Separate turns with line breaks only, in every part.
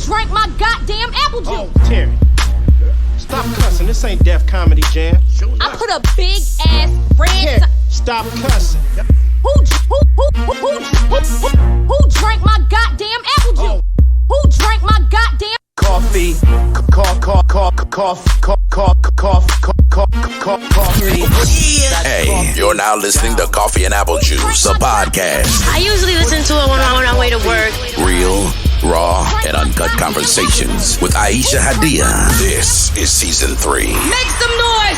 drank my goddamn apple juice?
Oh, Terry. Stop cussing. This ain't Def Comedy Jam.
I put a big ass red.
Stop cussing.
Who drank my goddamn apple juice? Who drank my goddamn
coffee?
Hey, you're now listening to Coffee and Apple Juice, a podcast.
I usually listen to it when I'm on my way to work.
Real, raw, and uncut conversations with Aisha Hadiya. This is season 3.
Make some noise!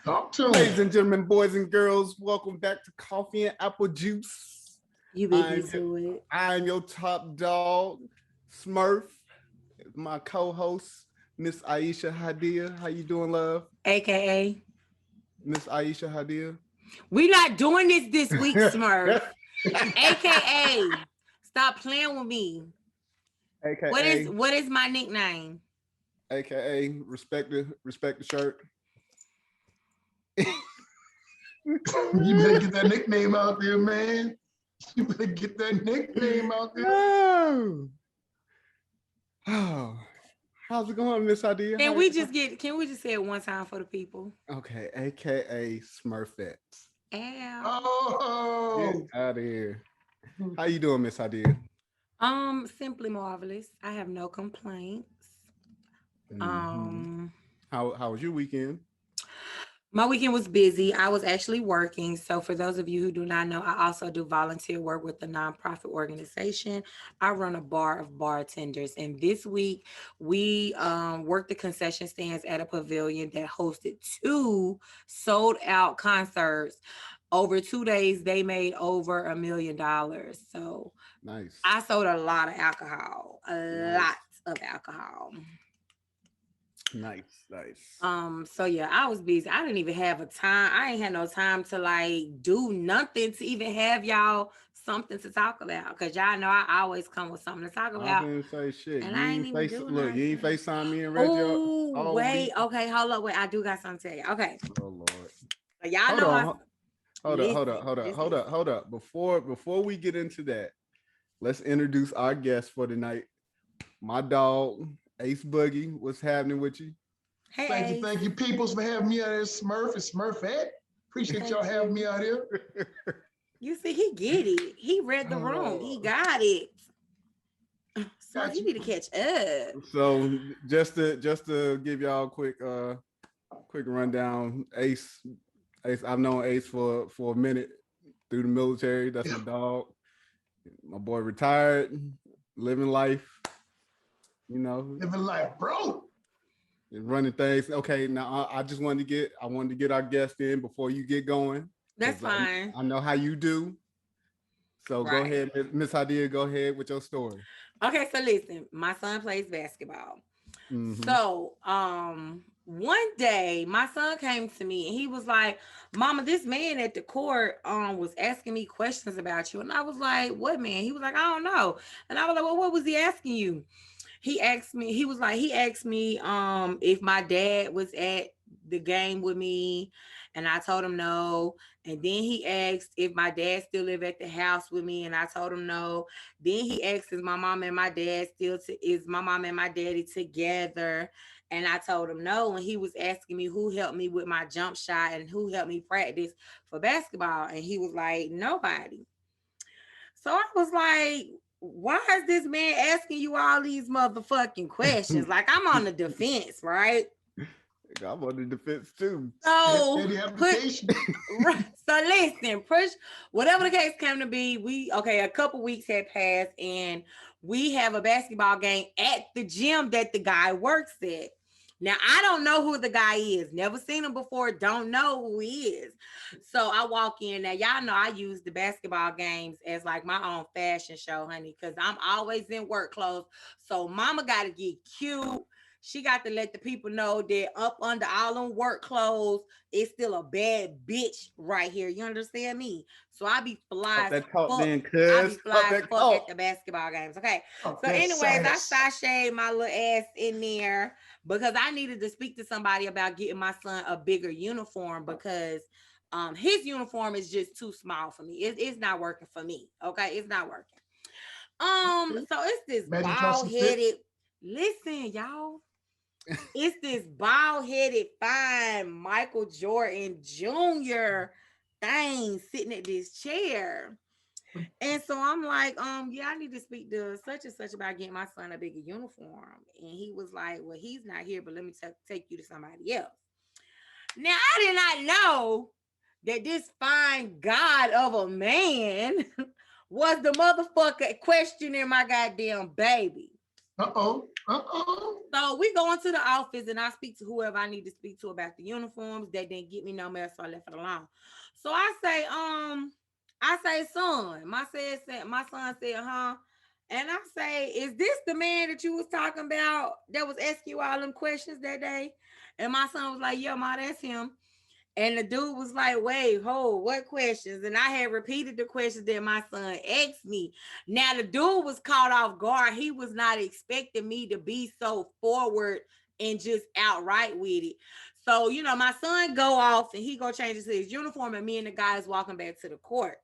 Talk to
Ladies and gentlemen, boys and girls, welcome back to Coffee and Apple Juice.
You beat me to it.
I am your top dog, Smurf. My co-host, Miss Aisha Hadiya. How you doing, love?
AKA
Miss Aisha Hadiya.
We not doing this week, Smurf. AKA stop playing with me.
AKA
what is my nickname?
AKA respect the shirt.
You better get that nickname out there, man. You better get that nickname out there.
Oh, how's it going, Miss Hadiya?
Can we just say it one time for the people?
Okay, AKA Smurfette.
Ow.
Oh,
Get out of here. How you doing, Miss Hadiya?
Simply marvelous. I have no complaints.
Mm-hmm. How was your weekend?
My weekend was busy. I was actually working. So for those of you who do not know, I also do volunteer work with a nonprofit organization. I run a bar of bartenders. And this week we worked the concession stands at a pavilion that hosted 2 sold out concerts. Over 2 days, they made over $1 million. So
nice.
I sold a lot of alcohol, lot of alcohol.
Nice.
So yeah, I was busy. I didn't even have I ain't had no time to like do nothing to even have y'all something to talk about. Cause y'all know I always come with something to talk about.
I didn't say shit.
And I ain't even do nothing.
You ain't FaceTime me and Reggie.
Oh, wait. Okay, hold up. Wait, I do got something to tell you. Okay.
Oh Lord.
So y'all know
Hold up. Before we get into that, let's introduce our guest for tonight. My dog, Ace Boogie. What's happening with you?
Hey,
thank you, peoples, for having me out here. Smurf and Smurfette. Appreciate y'all having me out here.
You see, he get it. He read the room. He got it. So he need to catch up.
So just to give y'all a quick rundown, Ace, I've known Ace for a minute through the military. That's my dog. My boy retired, living life. You know,
living life, bro.
And running things. Okay, now I wanted to get our guest in before you get going.
That's fine.
I know how you do. So Go ahead, Miss Hadiya, go ahead with your story.
Okay, so listen, my son plays basketball.
Mm-hmm.
So one day my son came to me and he was like, Mama, this man at the court was asking me questions about you. And I was like, what man? He was like, I don't know. And I was like, well, what was he asking you? He asked me if my dad was at the game with me, and I told him no. And then he asked if my dad still lived at the house with me, and I told him no. Then he asked, is my mom and my daddy together? And I told him no. And he was asking me who helped me with my jump shot and who helped me practice for basketball. And he was like, nobody. So I was like, why is this man asking you all these motherfucking questions? Like, I'm on the defense, right?
I'm on the defense too.
So listen, whatever the case came to be, a couple weeks had passed and we have a basketball game at the gym that the guy works at. Now, I don't know who the guy is. Never seen him before. Don't know who he is. So I walk in. Now, y'all know I use the basketball games as like my own fashion show, honey, because I'm always in work clothes. So mama got to get cute. She got to let the people know that up under all them work clothes, it's still a bad bitch right here. You understand me? So I be fly as fuck. I be fly as fuck at the basketball games. Okay. So anyways, I sashayed my little ass in there because I needed to speak to somebody about getting my son a bigger uniform because his uniform is just too small for me. It's not working for me. Okay. It's not working. So it's this
Magic Johnson
bald-headed. Listen, y'all. It's this bald-headed, fine Michael Jordan Jr. thing sitting at this chair. And so I'm like, yeah, I need to speak to such and such about getting my son a bigger uniform. And he was like, well, he's not here, but let me take you to somebody else. Now, I did not know that this fine god of a man was the motherfucker questioning my goddamn baby.
Uh-oh.
So we go into the office and I speak to whoever I need to speak to about the uniforms. They didn't get me no mail, so I left it alone. So I say, son. My son said, huh? And I say, is this the man that you was talking about that was asking you all them questions that day? And my son was like, yeah, ma, that's him. And the dude was like, wait, hold, what questions? And I had repeated the questions that my son asked me. Now, the dude was caught off guard. He was not expecting me to be so forward and just outright with it. So, my son go off and he go change his uniform, and me and the guys walking back to the court.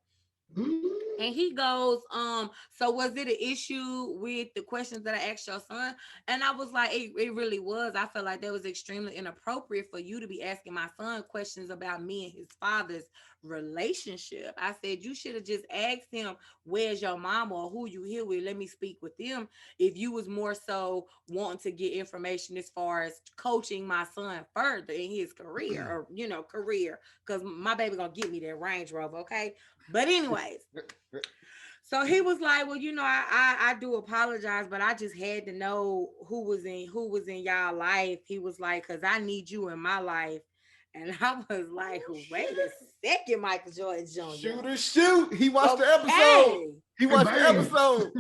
And he goes, so was it an issue with the questions that I asked your son? And I was like, it really was. I felt like that was extremely inappropriate for you to be asking my son questions about me and his father's relationship. I said, you should have just asked him, where's your mama or who you here with? Let me speak with them. If you was more so wanting to get information as far as coaching my son further in his career or, career, because my baby gonna get me that Range Rover, okay? But anyways, so he was like, well, I do apologize, but I just had to know who was in y'all life. He was like, because I need you in my life. And I was like, wait a second, Michael Jordan Jr.
Shoot. He watched the episode. He watched the episode.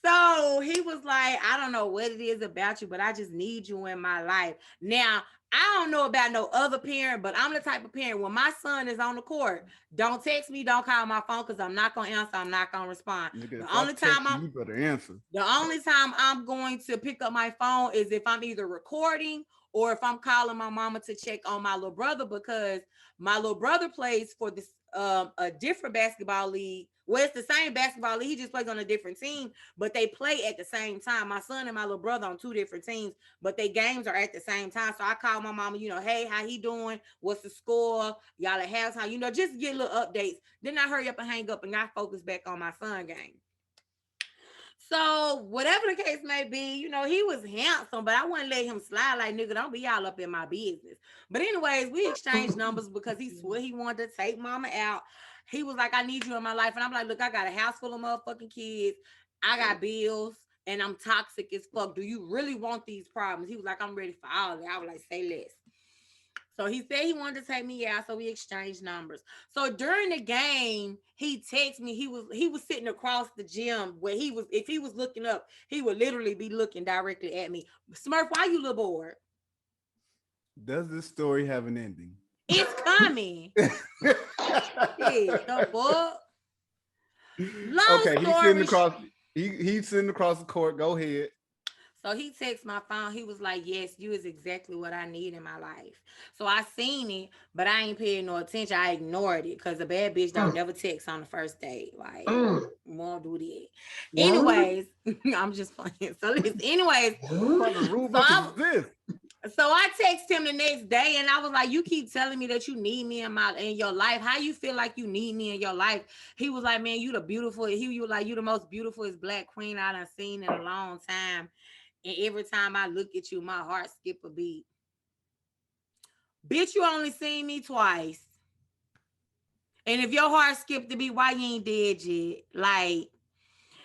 So he was like, I don't know what it is about you, but I just need you in my life. Now, I don't know about no other parent, but I'm the type of parent, when my son is on the court, don't text me, don't call my phone, because I'm not going to answer, I'm not going to respond. The only time I'm going to pick up my phone is if I'm either recording or if I'm calling my mama to check on my little brother, because my little brother plays for this a different basketball league. Well, it's the same basketball league. He just plays on a different team, but they play at the same time. My son and my little brother on two different teams, but their games are at the same time. So I call my mama, hey, how he doing? What's the score? Y'all at halftime, just get little updates. Then I hurry up and hang up and I focus back on my son game. So whatever the case may be, he was handsome, but I wouldn't let him slide like, nigga, don't be all up in my business. But anyways, we exchanged numbers because he swore he wanted to take mama out. He was like, I need you in my life. And I'm like, look, I got a house full of motherfucking kids. I got bills and I'm toxic as fuck. Do you really want these problems? He was like, I'm ready for all that. I was like, say less. So he said he wanted to take me out, so we exchanged numbers. So during the game, he texted me. He was sitting across the gym where if he was looking up, he would literally be looking directly at me. Smurf, why you little bored?
Does this story have an ending?
It's coming. The fuck?
He's sitting across the court. Go ahead.
So he texted my phone. He was like, yes, you is exactly what I need in my life. So I seen it, but I ain't paying no attention. I ignored it because a bad bitch don't never text on the first date. Like, won't do that. Anyways, I'm just playing. So listen, anyways. So I texted him the next day and I was like, you keep telling me that you need me in your life. How you feel like you need me in your life? He was like, man, you the beautiful. You like, you the most beautifulest black queen I done seen in a long time. And every time I look at you, my heart skip a beat. Bitch, you only seen me twice. And if your heart skipped a beat, why you ain't dead yet? Like,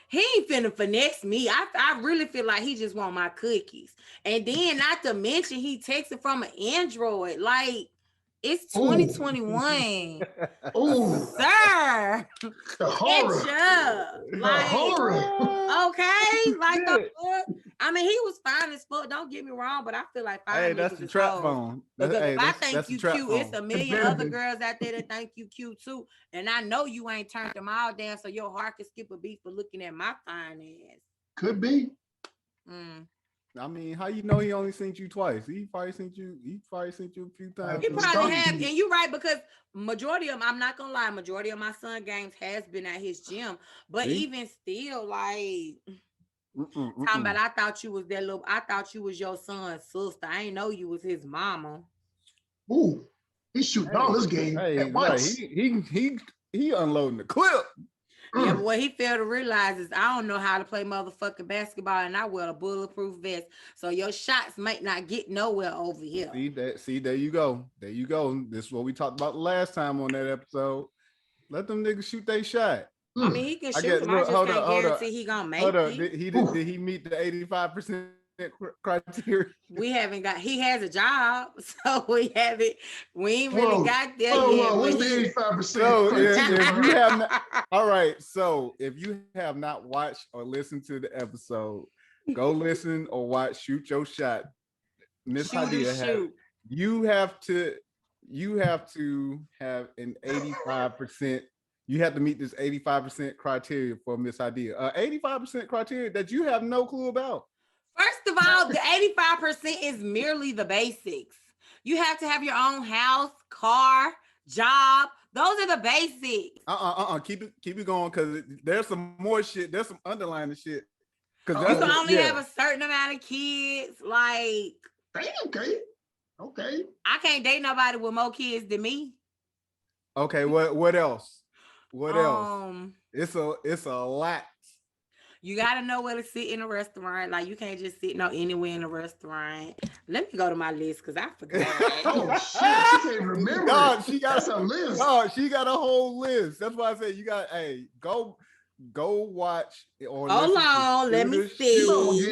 he ain't finna finesse me. I really feel like he just want my cookies. And then, not to mention, he texted from an Android. Like, it's 2021.
Oh,
sir.
The horror.
Like,
horror.
Okay. Like, the fuck. I mean, he was fine as fuck. Don't get me wrong, but I feel like fine.
Hey, that's the trap phone.
If I think you cute, it's a million other girls out there that think you cute too. And I know you ain't turned them all down, so your heart can skip a beat for looking at my fine ass.
Could be.
I mean, how you know he only seen you twice? He probably seen you a few times.
He probably have, and you're right, because majority of them, I'm not gonna lie, majority of my son games has been at his gym. But even still, like talking about, I thought you was your son's sister. I ain't know you was his mama.
Ooh, he's shooting all this game at once.
He unloading the clip.
Yeah, but what he failed to realize is I don't know how to play motherfucking basketball, and I wear a bulletproof vest, so your shots might not get nowhere over here.
See, there you go. There you go. This is what we talked about last time on that episode. Let them niggas shoot their shot.
I mean, he can shoot them. I just can't guarantee he gonna make it.
Did he meet the 85% criteria?
We haven't got. He has a job, so we ain't really got there yet.
What's the 85%?
So if you have not, all right. So if you have not watched or listened to the episode, go listen or watch Shoot Your Shot. Miss Hadiya, you have to have an 85%. You have to meet this 85% criteria for Miss Hadiya. 85% criteria that you have no clue about.
First of all, the 85% is merely the basics. You have to have your own house, car, job. Those are the basics.
Keep it going, because there's some more shit. There's some underlying shit.
Because you can only have a certain amount of kids. Like,
okay.
I can't date nobody with more kids than me.
Okay, what else? What else? It's a lot.
You gotta know where to sit in a restaurant. Like, you can't just sit anywhere in a restaurant. Let me go to my list because I forgot.
Oh shit, she can't remember.
God, she got
a list.
No, she got a whole list. That's why I said you got. Hey, go watch. Or
hold on, let me see.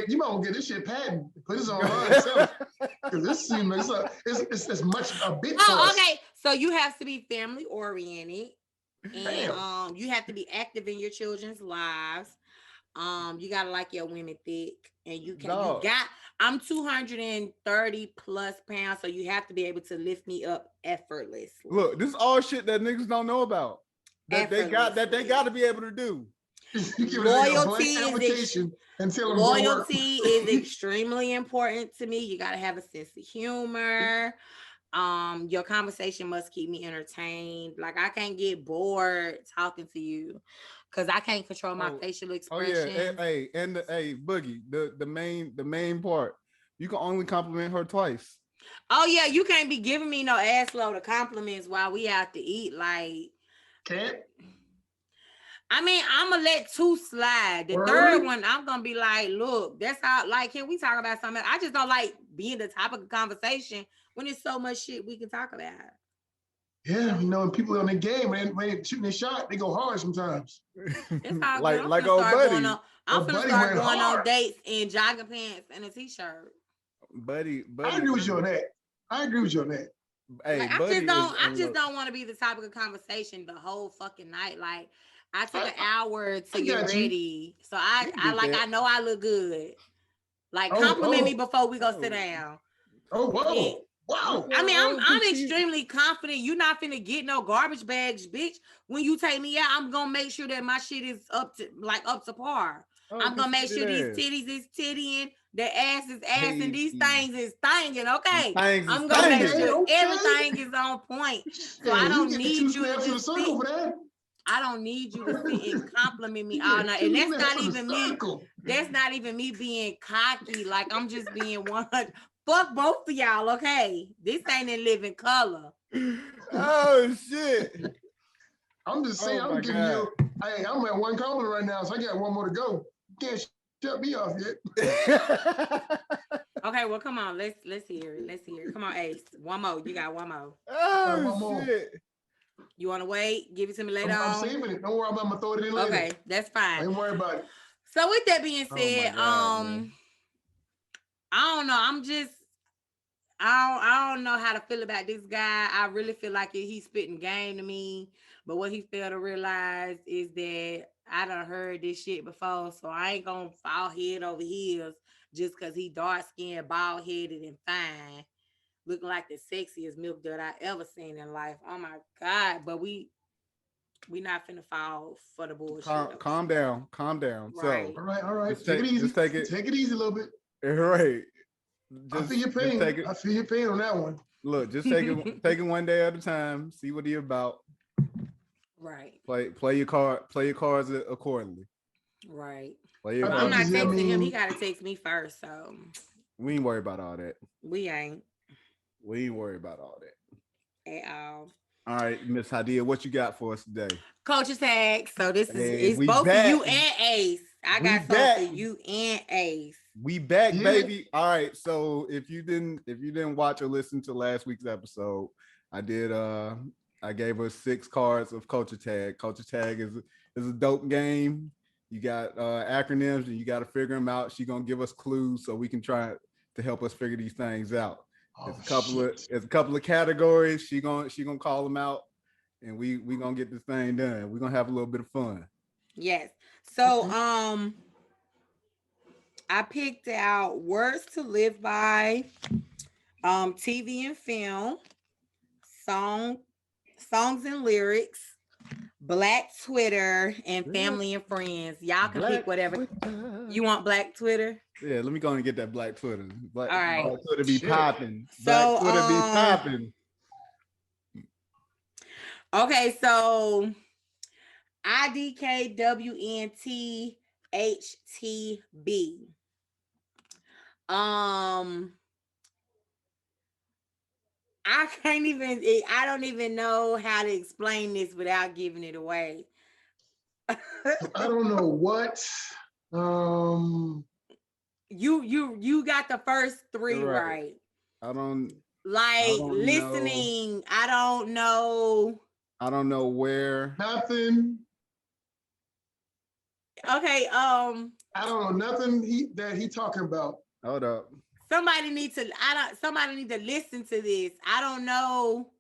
You might get this shit patent. Put this online itself. Because this seems like it's much a big.
Okay. So you have to be family oriented, and you have to be active in your children's lives. You gotta like your women thick, and I'm 230 plus pounds, so you have to be able to lift me up effortlessly.
Look, this is all shit that niggas don't know about. That they got to be able to do.
Loyalty is extremely important to me. You gotta have a sense of humor. Your conversation must keep me entertained. Like, I can't get bored talking to you because I can't control my facial expression.
Boogie, the main part, you can only compliment her twice.
Oh yeah, you can't be giving me no ass load of compliments while we out to eat. Like,
can't.
I mean, I'm gonna let two slide. The third one, I'm gonna be like, look, that's how. Like, can we talk about something? I just don't like being the topic of conversation when there's so much shit we can talk about.
Yeah, when people on the game, when they shooting their shot, they go hard sometimes.
It's all
like old buddy.
I'm gonna start going on dates in jogging pants and a t-shirt.
Buddy.
I agree with you on that.
Hey,
like, I just don't want to be the topic of conversation the whole fucking night. Like, I took an hour to get ready, so I know I look good. Like, compliment me before we go sit down.
Oh, whoa. Wow.
I mean, I'm extremely confident you're not finna get no garbage bags, bitch. When you take me out, I'm gonna make sure that my shit is up to par. I'm gonna make sure these titties is tittying, the ass is ass, and these things is thinging, okay? I'm gonna make sure everything is on point. So I don't need you to just sit. I don't need you to sit and compliment me all night. And that's not even me. That's not even me being cocky. Like, I'm just being 100. Fuck both of y'all, okay? This ain't in living color.
Oh shit!
I'm just saying, I'm giving you. Hey, I'm at one compliment right now, so I got one more to go. You can't shut me off yet.
Okay, well, come on, let's hear it. Let's hear it. Come on, Ace. One more. You got one more.
Oh shit!
You want to wait? Give it to me later on.
I'm saving it. Don't worry about. I'm gonna throw it in later.
Okay, that's fine.
Don't worry about it.
So with that being said,
God,
I don't know. I don't know how to feel about this guy. I really feel like he's spitting game to me. But what he failed to realize is that I done heard this shit before. So I ain't gonna fall head over heels just because he dark-skinned, bald-headed, and fine. Looking like the sexiest milk that I ever seen in life. Oh my God. But we not finna fall for the bullshit.
Calm down.
Right.
All right.
Take it easy.
Take it easy a little bit.
Right.
I feel your pain. I feel your pain on that one.
Look, just take it one day at a time. See what he about.
Right.
Play your cards accordingly.
Right.
Play your
I'm
cards.
not texting him. He gotta text me first. So
we ain't worried about all that.
We ain't
worried about all that.
At all.
All right, Miss Hadiya, what you got for us today?
Culture tag. So this is both for you and Ace. I got something for you and Ace.
We back, baby. All right. So if you didn't watch or listen to last week's episode, I gave her 6 cards of culture tag. Culture tag is a dope game. You got acronyms and you got to figure them out. She's gonna give us clues so we can try to help us figure these things out. There's a couple of categories. She gonna call them out, and we gonna get this thing done. We're gonna have a little bit of fun.
Yes. So I picked out words to live by, TV and film, songs and lyrics, Black Twitter, and family and friends. Y'all can pick whatever. You want Black Twitter?
Yeah, let me go and get that Black Twitter.
All right.
Black Twitter be popping.
So,
Black Twitter be popping.
Okay, so IDKWNTHTB. I don't even know how to explain this without giving it away.
I don't know what.
You got the first 3 right.
I don't
listening. Know. I don't know.
I don't know where.
Nothing.
Okay.
I don't know nothing that he talking about.
Hold up.
Somebody need to listen to this. I don't know.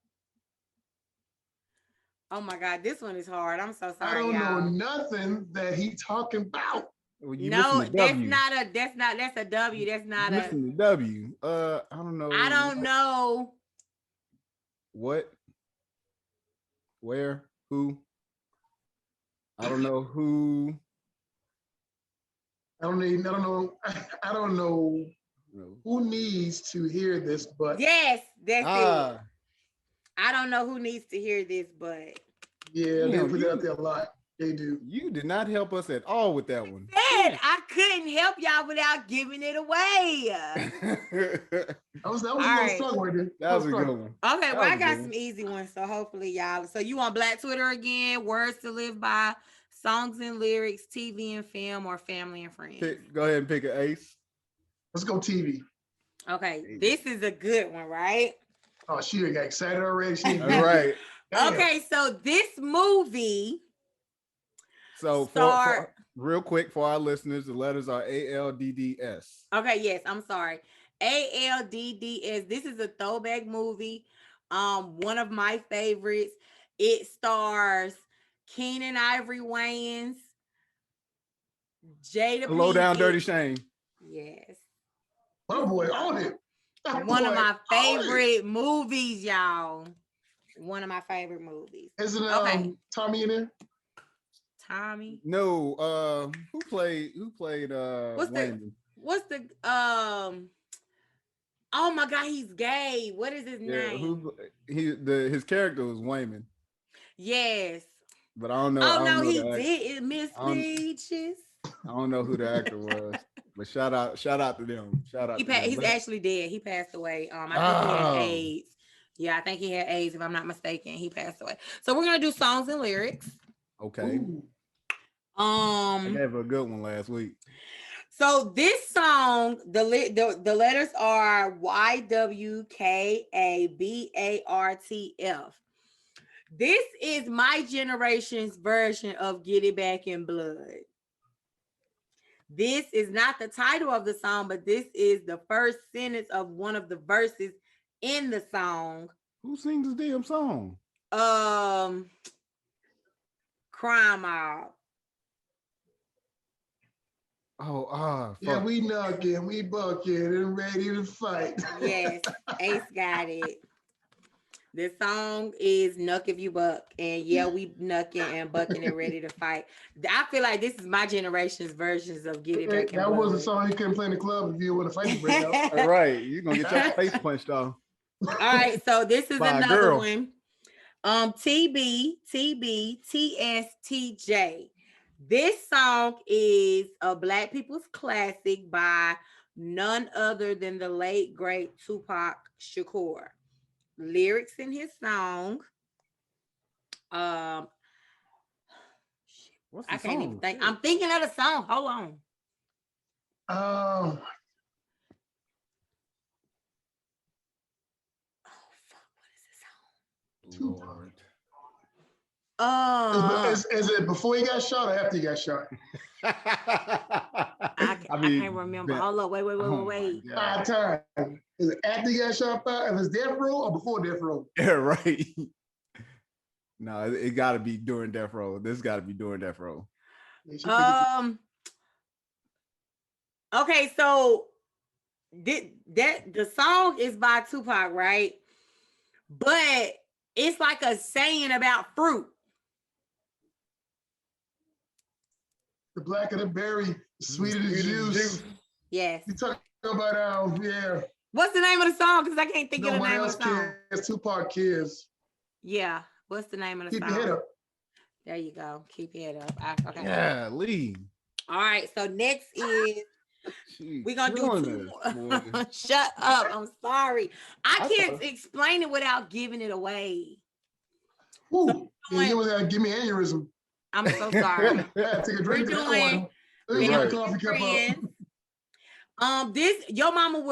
Oh my God, this one is hard. I'm so sorry.
I don't know nothing that he talking about.
Well,
no, that's a W. That's not a
W. I don't know.
I don't know.
What? Where? Who? I don't know who.
I don't know who needs to hear this, but
yes, that's it. I don't know who needs to hear this, but
yeah, they put it out there a lot. They do.
You did not help us at all with that one.
I couldn't help y'all without giving it away.
that was a little struggle right there.
That was a good one.
Okay, well, I got some easy ones, so hopefully y'all. So you want Black Twitter again, words to live by, songs and lyrics, TV and film, or family and friends?
Go ahead and pick an Ace.
Let's go TV.
Okay, this is a good one, right?
Oh, she got excited already.
All right.
Okay, so this movie.
So for real quick for our listeners, the letters are ALDDS.
Okay, yes, I'm sorry. ALDDS. This is a throwback movie. One of my favorites. It stars Keenan Ivory Wayans, Jada
Low Down
Pinkett.
Dirty Shame.
Yes.
My boy on it.
One of my favorite movies, y'all. One of my favorite movies.
Isn't Tommy in there?
Tommy?
No, who played Wayman?
What's the oh my God, he's gay. What is his name?
His character was Wayman.
Yes.
But I don't know.
Oh no, he did. Miss Peaches.
I don't know who the actor was. But shout out to them.
He's actually dead. He passed away. I think he had AIDS. Yeah, I think he had AIDS, if I'm not mistaken. He passed away. So we're gonna do songs and lyrics.
Okay.
Ooh.
I gave her a good one last week.
So this song, the letters are YWKABARTF. This is my generation's version of Get It Back in Blood. This is not the title of the song, but this is the first sentence of one of the verses in the song.
Who sings the damn song?
Crime Mob.
Fuck.
Yeah, we knocking, we bucking, and ready to fight.
Yes, Ace got it. This song is Nuck If You Buck. And yeah, we nucking and bucking and ready to fight. I feel like this is my generation's versions of Get It Back in
That
Blood.
was a song you couldn't play in the club if you were to fight to break out.
All right, you're gonna get your face punched off.
All right, so this is
By a
another
girl.
one. TBTSTJ. This song is a Black people's classic by none other than the late great Tupac Shakur. Lyrics in his song.
What's the
I can't even
song?
think. I'm thinking of the song. Hold on.
Um,
Lord.
is it before he got shot or after he got shot?
I can't remember. Hold up. Wait.
Oh my God.
Time. Is it after he got shot by? If it's Death Row or before Death Row?
Yeah, right. No, it got to be during Death Row. This got to be during Death Row.
Okay, so the song is by Tupac, right? But it's like a saying about fruit.
The blacker the berry, the sweeter the juice.
Yes.
You talking about yeah.
What's the name of the song? Because I can't think of the
Nobody
name
else
of the song.
cares. Tupac cares.
Yeah. What's the name of the
Keep
song?
your head up.
There you go. Keep your head up. Okay.
Yeah, Lee.
All right. So next is we're gonna do two more. Shut up. I'm sorry. I can't explain it without giving it away.
Ooh, you was give me aneurysm.
I'm so sorry.
Yeah, take a drink.
We're doing
Coffee cup up.
This your mama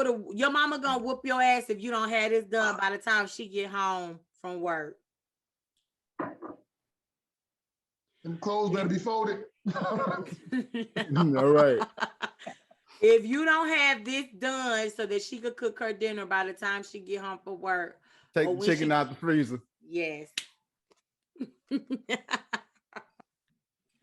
gonna whoop your ass if you don't have this done by the time she get home from work.
And clothes better be folded.
All right.
If you don't have this done so that she could cook her dinner by the time she get home from work.
Take the chicken out the freezer.
Yes.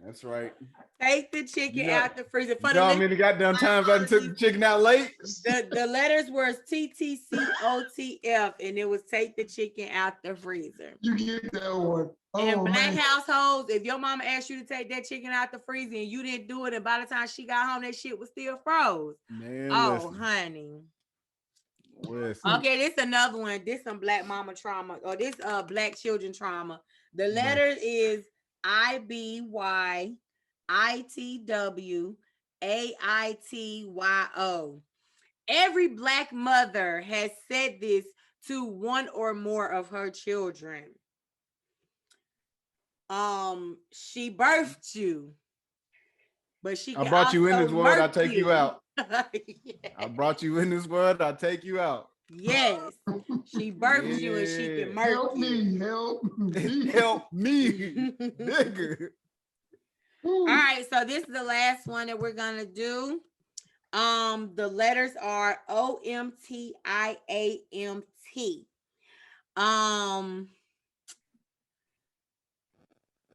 That's right.
Take the chicken out the freezer.
You know how many goddamn times I took the chicken out late?
The letters were TTCOTF, and it was take the chicken out the freezer.
You get that one.
In Black households, if your mama asked you to take that chicken out the freezer and you didn't do it, and by the time she got home, that shit was still froze.
Man,
oh, honey.
Listen.
Okay, this another one. This some Black mama trauma, or this Black children trauma. The letter is IBYITWAITYO. Every Black mother has said this to one or more of her children. She birthed you, but she
I brought you in this world, I'll take you out.
Yes.
I brought you in this world, I'll take you out.
Yes, she birthed you and she can murder
help me, help me,
help me, nigga.
All right, so this is the last one that we're gonna do. The letters are OMTIAMT.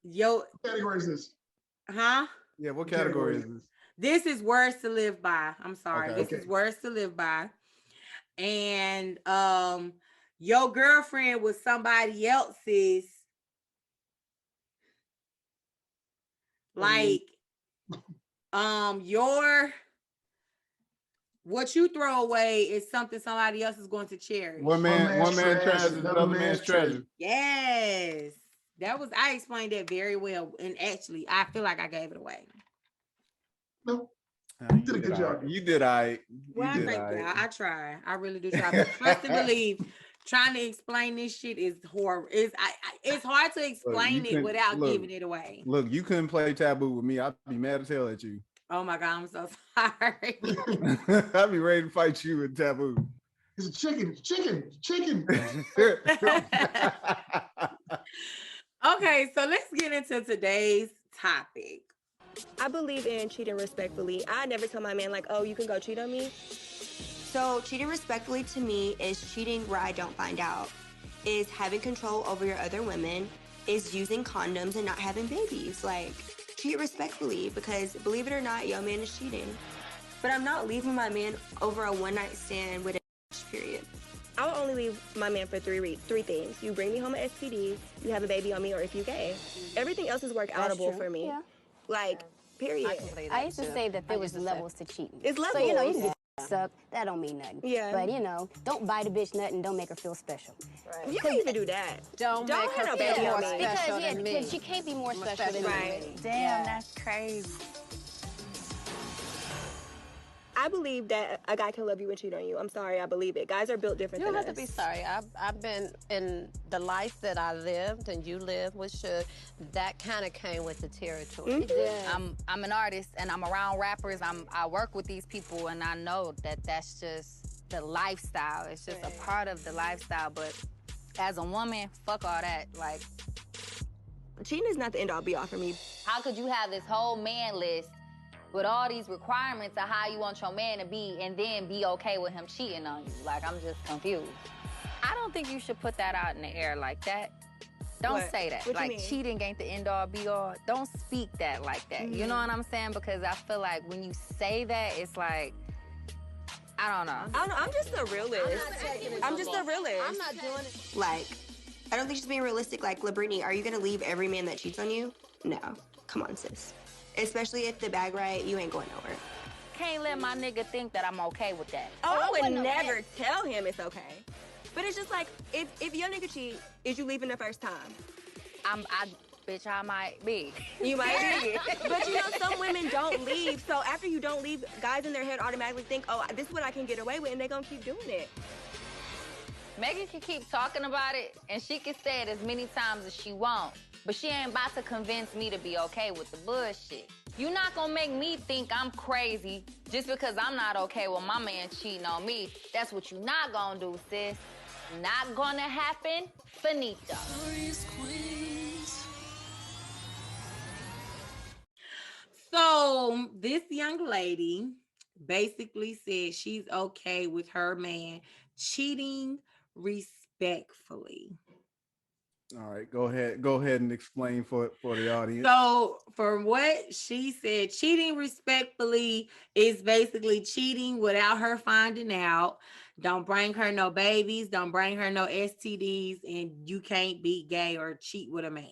What
category is this?
Huh?
Yeah, what category is this?
This is words to live by. I'm sorry.
Okay,
this is words to live by. And your girlfriend was somebody else's, like what you throw away is something somebody else is going to cherish.
One man trash is another man's treasure.
Yes. I explained that very well. And actually, I feel like I gave it away.
No.
You did a good job. You did all right.
Well, I think I try. I really do try. But trust and believe, trying to explain this shit is horrible. It's hard to explain it without giving it away.
Look, you couldn't play Taboo with me. I'd be mad as hell at you.
Oh my God, I'm so sorry.
I'd be ready to fight you with Taboo.
It's a chicken.
Okay, so let's get into today's topic.
I believe in cheating respectfully. I never tell my man, like, oh, you can go cheat on me.
So cheating respectfully to me is cheating where I don't find out, is having control over your other women, is using condoms and not having babies. Like, cheat respectfully, because believe it or not, your man is cheating. But I'm not leaving my man over a one-night stand with a period.
I will only leave my man for 3 things. You bring me home an STD, you have a baby on me, or if you gay. Everything else is work outable for me.
Yeah.
Like, period.
I used to say that there was levels to cheating.
It's levels.
So, you know, you can get sucked. That don't mean nothing.
Yeah.
But, you know, don't bite a bitch nothing. Don't make her feel special.
Right. You can't even do that.
Don't make her
have
feel
no
more
baby on me.
special than me.
Because she can't be more special than
Right.
me.
Damn, that's crazy.
I believe that a guy can love you and cheat on you. I'm sorry, I believe it. Guys are built different
You don't
than
have to
us.
be sorry. I've been in the life that I lived and you lived with Suge. That kind of came with the territory.
Mm-hmm.
I'm an artist and I'm around rappers. I work with these people and I know that that's just the lifestyle. It's just a part of the lifestyle. But as a woman, fuck all that. Like,
Cheating is not the end all be all for me.
how could you have this whole man list with all these requirements of how you want your man to be and then be okay with him cheating on you? Like, I'm just confused. I don't think you should put that out in the air like that. Don't
What?
say that.
What you
Like,
mean?
cheating ain't the end all be all. Don't speak that like that. You know what I'm saying? Because I feel like when you say that, it's like, I don't know.
I'm just a realist. I'm just a realist.
I'm not doing it.
Like, I don't think she's being realistic. Like, Labrini, are you gonna leave every man that cheats on you? No. Come on, sis. Especially if the bag right, you ain't going nowhere.
Can't let my nigga think that I'm okay with that.
Oh, I would
wouldn't know
never tell him it's okay. But it's just like, if your nigga cheat, is you leaving the first time?
Bitch, I might be.
You might be. But you know, some women don't leave. So after you don't leave, guys in their head automatically think, oh, this is what I can get away with, and they gonna keep doing it.
Megan can keep talking about it, and she can say it as many times as she wants, but she ain't about to convince me to be okay with the bullshit. You're not gonna make me think I'm crazy just because I'm not okay with my man cheating on me. That's what you're not gonna do, sis. Not gonna happen, finito.
So this young lady basically said she's okay with her man cheating respectfully.
All right, go ahead and explain for the audience.
So for what she said, cheating respectfully is basically cheating without her finding out. Don't bring her no babies, don't bring her no STDs, and you can't be gay or cheat with a man.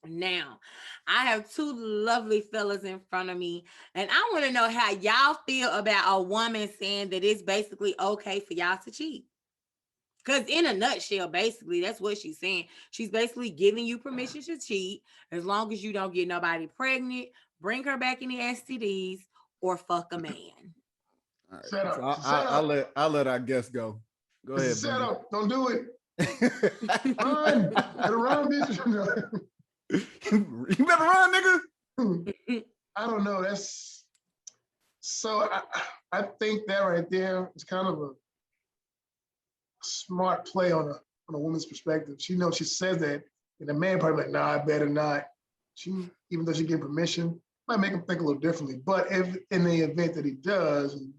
Now, I have two lovely fellas in front of me, and I want to know how y'all feel about a woman saying that it's basically okay for y'all to cheat. Because in a nutshell, basically, that's what she's saying. She's basically giving you permission to cheat as long as you don't get nobody pregnant, bring her back any STDs, or fuck a man.
All right,
Set up,
so
set up.
I'll let our guest go. Go ahead.
Set
Boogie.
up. Don't do it. Run. Better run, bitch.
You better run, nigga.
I don't know. That's so. I think that right there is kind of a smart play on a woman's perspective. She knows she says that, and the man probably like, nah, I better not. She, even though she gave permission, might make him think a little differently. But if in the event that he does, and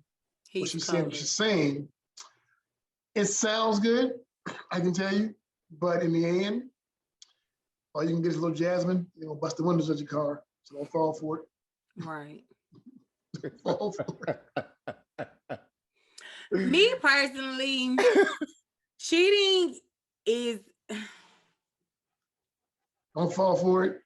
what she's saying, it sounds good. I can tell you, but in the end, all you can get is a little Jasmine. You know, bust the windows of your car. So don't fall for it.
Right.
Fall for it.
Me personally, cheating is.
Don't fall for it.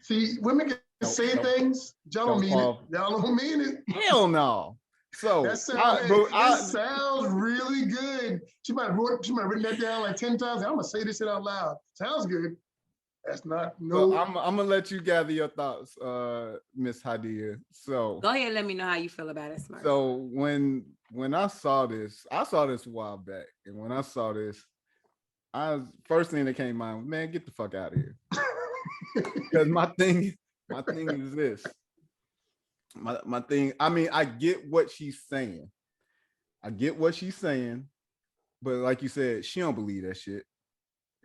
See, women can say things. Y'all don't mean it. Y'all don't mean it.
Hell no. So
That sounds really good. She might have written that down like 10 times. I'm gonna say this shit out loud. Sounds good. That's not no.
So I'm gonna let you gather your thoughts, Miss Hadiya. So
Go ahead and let me know how you feel about it, Smart.
So when I saw this a while back, and when I saw this, first thing that came to mind was, man, get the fuck out of here. Because my thing is this. My thing, I mean, I get what she's saying. But like you said, she don't believe that shit.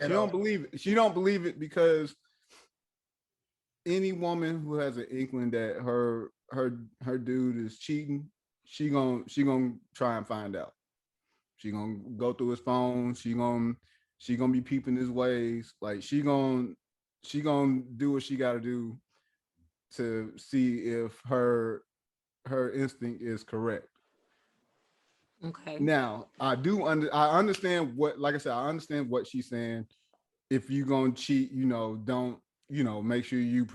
She don't believe it. She don't believe it because any woman who has an inkling that her dude is cheating, she gonna try and find out. She gonna go through his phone. She gonna be peeping his ways. Like she gonna do what she got to do to see if her instinct is correct.
Okay.
Now, I understand what, like I said, I understand what she's saying. If you gonna cheat, don't, make sure you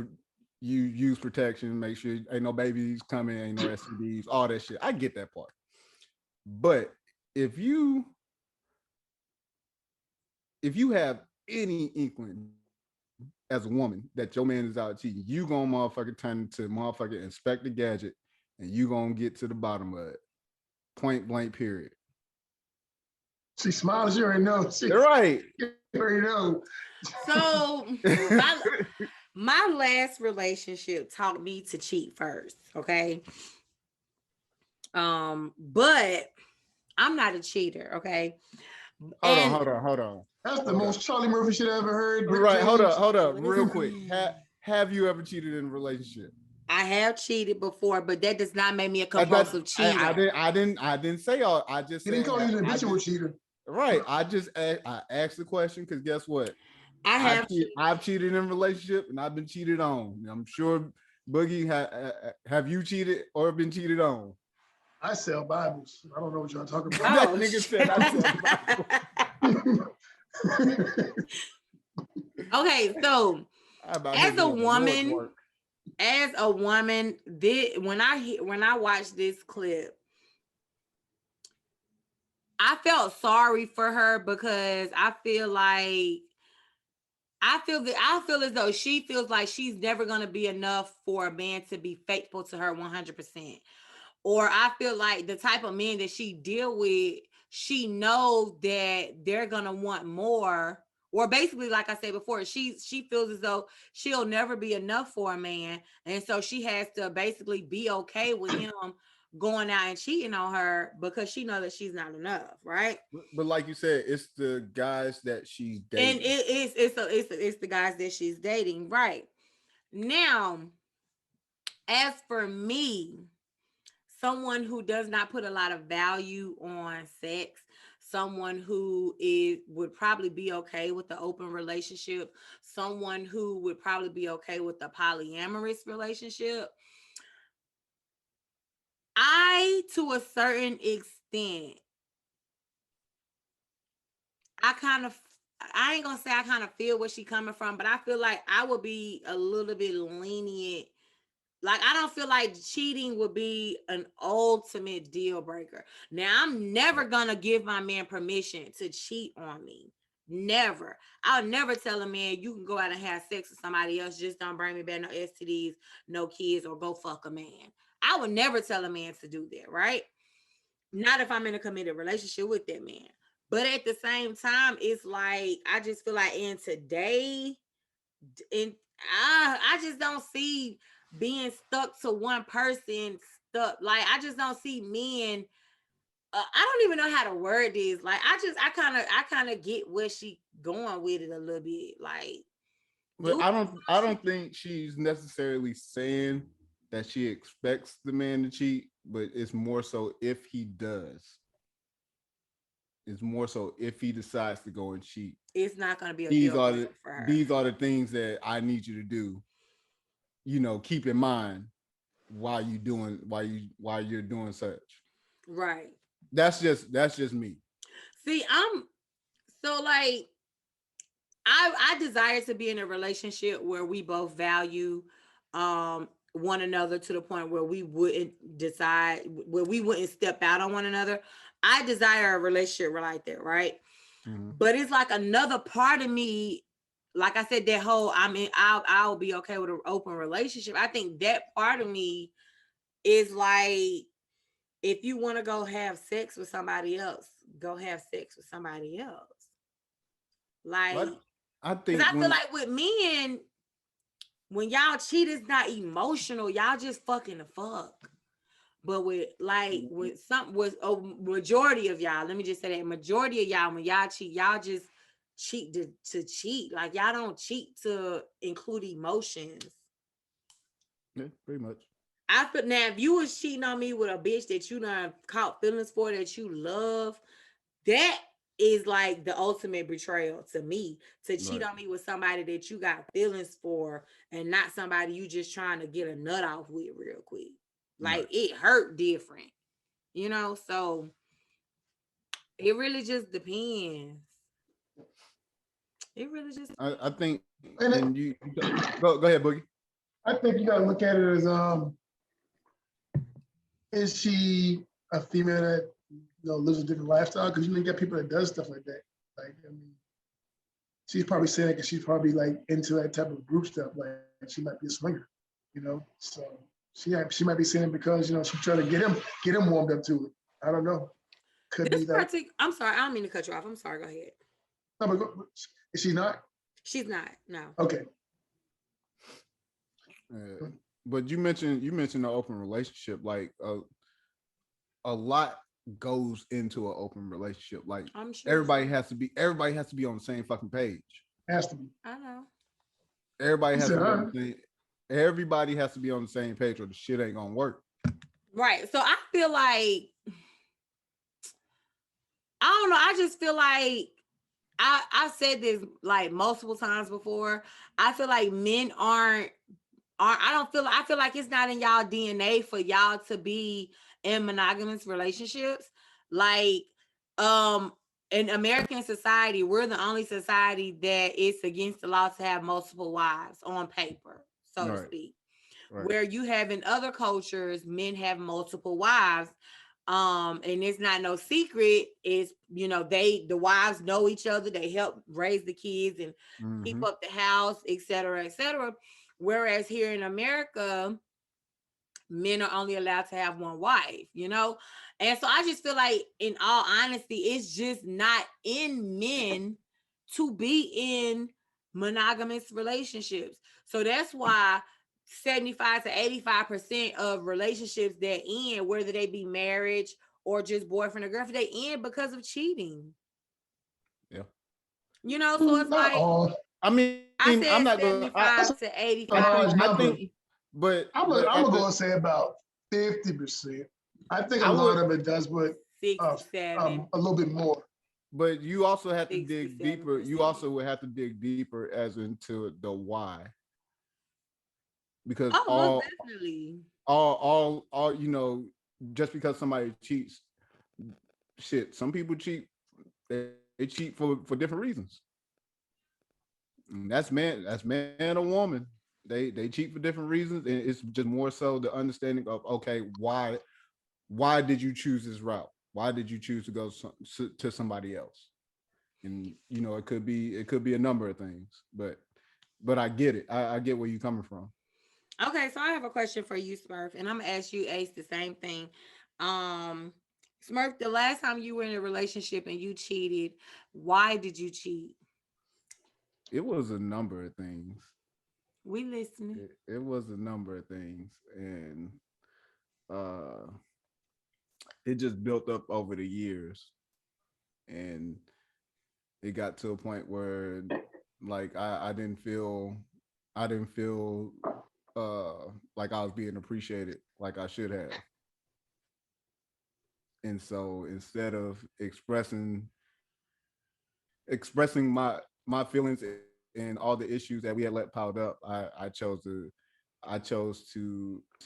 use protection, make sure ain't no babies coming, ain't no STDs, all that shit. I get that part. But if you have any inkling as a woman that your man is out cheating, you gonna motherfucker turn into motherfucker Inspector Gadget, and you gonna get to the bottom of it. Point blank, period.
She smiles, you already know.
You're right.
You already know.
So my last relationship taught me to cheat first. Okay. But I'm not a cheater. Okay.
Hold on.
That's the most Charlie Murphy shit I ever heard.
Right, hold up, real quick. Have you ever cheated in a relationship?
I have cheated before, but that does not make me a compulsive cheater.
I didn't say all. I just
He didn't call you an habitual cheater.
Right. I asked the question because guess what?
I've
cheated in a relationship and I've been cheated on. I'm sure Boogie, have you cheated or been cheated on?
I sell Bibles. I don't know what y'all talking about.
That nigga said I sell Bibles.
Okay, so as a woman, when I watched this clip, I felt sorry for her because I feel as though she feels like she's never going to be enough for a man to be faithful to her 100%. Or I feel like the type of men that she deal with, she knows that they're going to want more. Or basically, like I said before, she feels as though she'll never be enough for a man. And so she has to basically be okay with him going out and cheating on her because she knows that she's not enough, right?
But like you said, it's the guys that she's dating.
And it's the guys that she's dating, right? Now, as for me, someone who does not put a lot of value on sex, someone who would probably be okay with the open relationship, someone who would probably be okay with the polyamorous relationship, to a certain extent, I ain't gonna say I kind of feel where she's coming from, but I feel like I would be a little bit lenient. Like, I don't feel like cheating would be an ultimate deal breaker. Now, I'm never gonna give my man permission to cheat on me. Never. I'll never tell a man you can go out and have sex with somebody else. Just don't bring me back no STDs, no kids, or go fuck a man. I would never tell a man to do that, right? Not if I'm in a committed relationship with that man. But at the same time, it's like, I just feel like I just don't see being stuck to one person. Like, I just don't see men. I don't even know how to word this. Like, I kind of get where she going with it a little bit. Like,
but I don't think she's necessarily saying that she expects the man to cheat, but it's more so if he does. It's more so if he decides to go and cheat.
It's not going to be a deal breaker for her.
These are the things that I need you to do. Keep in mind while you're doing such.
Right.
That's just me.
See, I desire to be in a relationship where we both value one another to the point where we wouldn't step out on one another. I desire a relationship like that, right? Mm-hmm. But it's like another part of me, like I said, that whole I'll be okay with an open relationship. I think that part of me is like, if you want to go have sex with somebody else, go have sex with somebody else. Like, I feel like with men, when y'all cheat, it's not emotional. Y'all just fucking the fuck. But with majority of y'all, let me just say that majority of y'all, when y'all cheat, y'all just cheat to cheat. Like, y'all don't cheat to include emotions.
Yeah, pretty much.
Now, if you was cheating on me with a bitch that you done caught feelings for, that you love, that is like the ultimate betrayal to me. To cheat on me with somebody that you got feelings for and not somebody you just trying to get a nut off with real quick. Like, it hurt different, so It really just depends. It really just.
I think, and you go ahead, Boogie.
I think you gotta look at it as is she a female that lives a different lifestyle? Because you get people that does stuff like that. Like, I mean, she's probably saying it because she's probably like into that type of group stuff. Like she might be a swinger, So she might be saying it because she's trying to get him warmed up to it. I don't know. Could be that.
I'm sorry, I don't mean to cut you off. I'm sorry. Go ahead.
No, but is she not?
She's not. No.
Okay.
But you mentioned the open relationship. Like a lot goes into an open relationship. Like
I'm sure
everybody has to be on the same fucking page.
Has to be.
I know.
Everybody has to be on the same page, or the shit ain't gonna work.
Right. So I feel like I don't know. I just feel like I said this like multiple times before. I feel like men I feel like it's not in y'all DNA for y'all to be in monogamous relationships. Like, in American society, we're the only society that it's against the law to have multiple wives on paper, so to speak. Right. Where you have in other cultures, men have multiple wives. And it's not no secret. It's the wives know each other. They help raise the kids and keep up the house, et cetera, et cetera. Whereas here in America, men are only allowed to have one wife, And so I just feel like, in all honesty, it's just not in men to be in monogamous relationships. So that's why 75 to 85% of relationships that end, whether they be marriage or just boyfriend or girlfriend, they end because of cheating.
Yeah.
So it's like
all.
I mean,
I said
I'm not
75 to 85.
I think, but
I'm gonna go and say about 50%. I think a lot of it does, but
67,
a little bit more.
But you also have to dig deeper. You also would have to dig deeper as into the why. Because all just because somebody cheats, shit, some people cheat, they cheat for different reasons. And that's man or woman. They cheat for different reasons, and it's just more so the understanding of, okay, why did you choose this route? Why did you choose to go to somebody else? And it could be a number of things, but I get it. I get where you're coming from.
Okay, so I have a question for you, Smurf, and I'm gonna ask you, Ace, the same thing. Smurf, the last time you were in a relationship and you cheated, why did you cheat?
It was a number of things.
We listening.
It was a number of things, and it just built up over the years, and it got to a point where, like, I didn't feel like I was being appreciated like I should have. And so instead of expressing my feelings and all the issues that we had let piled up, I chose to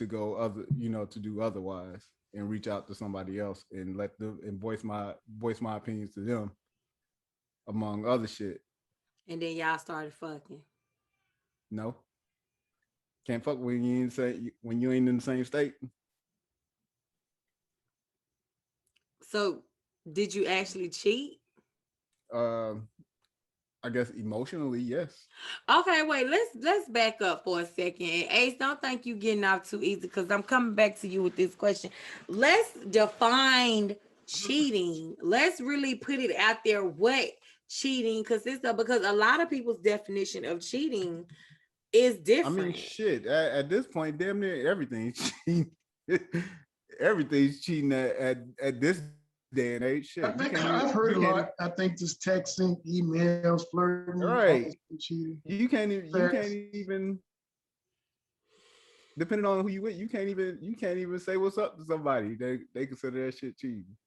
go other, to do otherwise and reach out to somebody else and let them and voice my opinions to them, among other shit.
And then y'all started fucking.
No. Can't fuck when you ain't in the same state.
So did you actually cheat?
I guess emotionally, yes.
Okay, wait, let's back up for a second. And Ace, don't think you getting off too easy, because I'm coming back to you with this question. Let's define cheating. Let's really put it out there what cheating consists of, because a lot of people's definition of cheating is different.
I mean, shit. At this point, damn near everything's cheating. Everything's cheating at this day and age. Shit.
I think I've heard a lot. I think just texting, emails, flirting,
right?
Cheating.
You can't even. Depending on who you with, you can't even say what's up to somebody. They consider that shit cheating.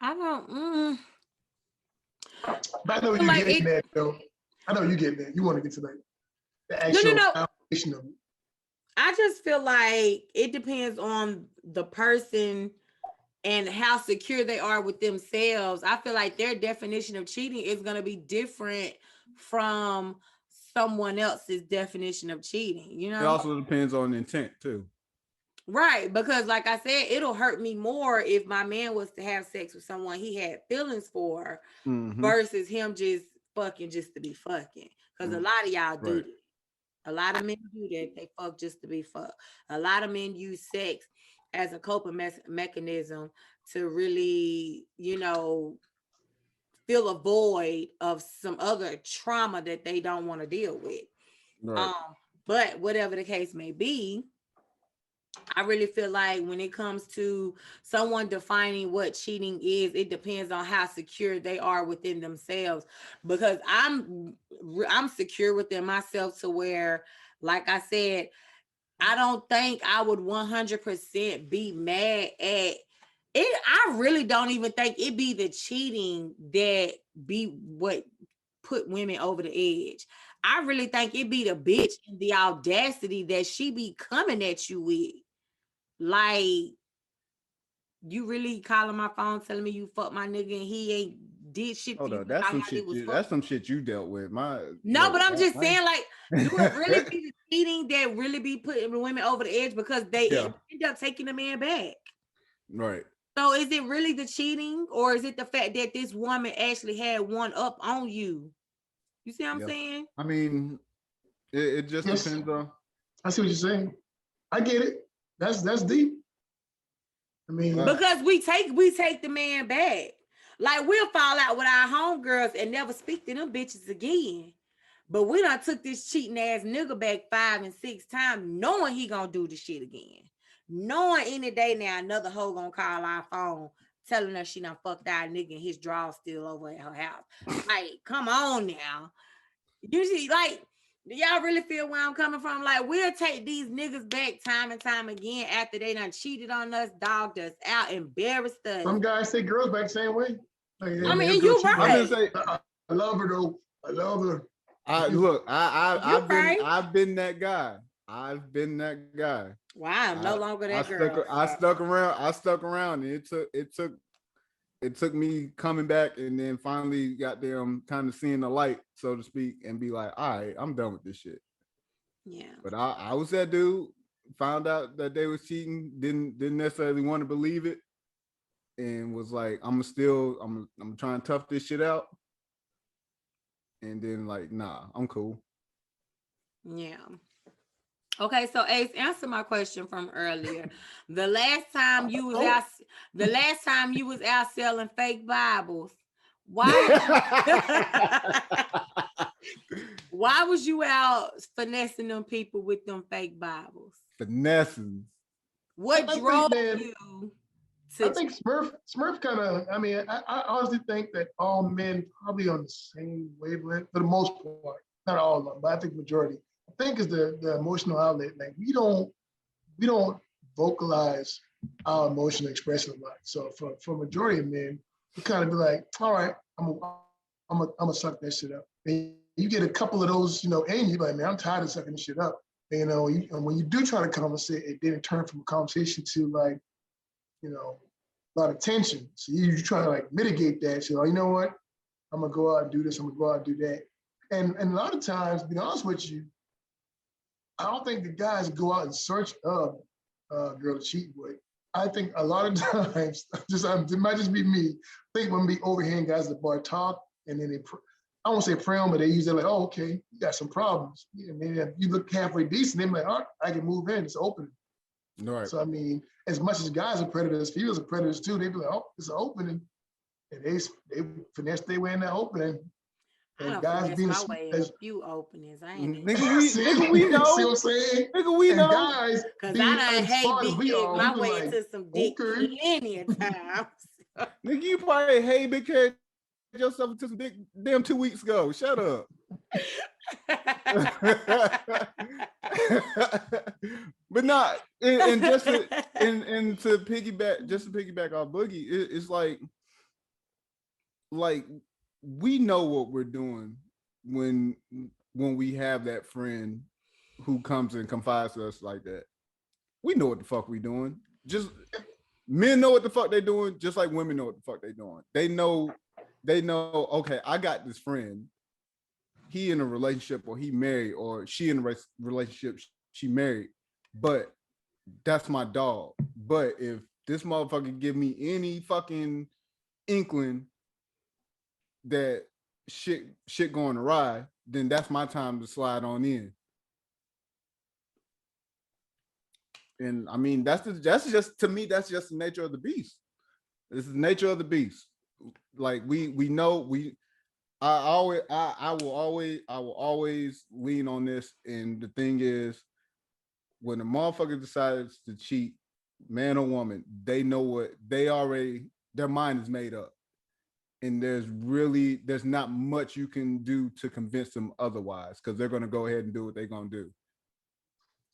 I don't.
But I know you getting that though. I know you getting that. You want to get to the actual foundation of it.
I just feel like it depends on the person and how secure they are with themselves, I feel like their definition of cheating is going to be different from someone else's definition of cheating, you know?
It also depends on intent too.
Right, because like I said, it'll hurt me more if my man was to have sex with someone he had feelings for versus him just fucking just to be fucking. Because a lot of y'all do that. A lot of men do that. They fuck just to be fucked. A lot of men use sex as a coping mechanism to really, you know, fill a void of some other trauma that they don't want to deal with. Right. But whatever the case may be, I really feel like when it comes to someone defining what cheating is, it depends on how secure they are within themselves. Because I'm secure within myself to where, like I said, I don't think I would 100% be mad at it. I really don't even think it be the cheating that be what put women over the edge. I really think it be the bitch and the audacity that she be coming at you with. Like, you really calling my phone telling me you fuck my nigga and he ain't did shit.
Hold on, that's some shit. That's some shit you dealt with.
But I'm just saying, like, do it really be the cheating that really be putting women over the edge because they end up taking the man back?
Right.
So is it really the cheating, or is it the fact that this woman actually had one up on you? You see what I'm saying?
I mean, it just depends on.
I see what you're saying. I get it. That's deep. I mean,
because we take the man back. Like, we'll fall out with our homegirls and never speak to them bitches again. But we done took this cheating ass nigga back 5 and 6 times, knowing he gonna do the shit again. Knowing any day now another hoe gonna call our phone telling us she done fucked our nigga and his drawers still over at her house. Like, come on now. Usually, like, do y'all really feel where I'm coming from? Like, we'll take these niggas back time and time again after they done cheated on us, dogged us out, embarrassed us.
Some guys take girls back the same way. Like,
I mean, you're right.
I'm gonna say, I love her though. I love her.
I've been that guy. I've been that guy.
Well, I'm no longer that girl.
I stuck around. And it took me coming back and then finally got them kind of seeing the light, so to speak, and be like, all right, I'm done with this shit.
Yeah.
But I was that dude, found out that they was cheating, didn't necessarily want to believe it, and was like, I'm trying to tough this shit out. And then like, nah, I'm cool.
Yeah. Okay, so Ace, answer my question from earlier. The last time you was out selling fake Bibles, why was you out finessing them people with them fake Bibles?
Finessing.
What drove you to?
I think Smurf kind of. I mean, I honestly think that all men probably on the same wavelength for the most part. Not all of them, but I think majority. I think is the emotional outlet. Like, we don't vocalize our emotional expression a lot. So for majority of men, we kind of be like, all right, I'm gonna suck that shit up. And you get a couple of those, and you're like, man, I'm tired of sucking this shit up. And, and when you do try to conversate, it didn't turn from a conversation to like, a lot of tension. So you try to like mitigate that. So you know what? I'm gonna go out and do this. I'm gonna go out and do that. And a lot of times, to be honest with you, I don't think the guys go out in search of a girl to cheat with. I think a lot of times, it might just be me, I think when we overhearing guys at the bar talk, and then I won't say pray on, but they use it like, oh, okay, you got some problems. And then if you look halfway decent, they're like, all right, I can move in, it's open.
Right.
So, I mean, as much as guys are predators, females are predators too. They be like, oh, it's an opening. And they finesse their way in that opening.
And guys being my way in a few openings. I ain't
nigga, we know.
See what I'm saying?
Nigga, we know.
Guys,
because I done hate big dick my way
like,
into some dick plenty of times.
Nigga, you probably hey big head yourself into some dick damn 2 weeks ago. Shut up. But not and just to piggyback off Boogie, it's like we know what we're doing when we have that friend who comes and confides to us like that. We know what the fuck we doing. Just Men know what the fuck they doing, just like women know what the fuck they doing. They know, okay, I got this friend. He in a relationship or he married, or she in a relationship, she married, but that's my dog. But if this motherfucker give me any fucking inkling that shit going awry, then that's my time to slide on in. And I mean, that's just to me, that's just the nature of the beast. This is the nature of the beast. Like we know I will always lean on this. And the thing is, when a motherfucker decides to cheat, man or woman, they know what their mind is made up. And there's not much you can do to convince them otherwise, because they're gonna go ahead and do what they're gonna do.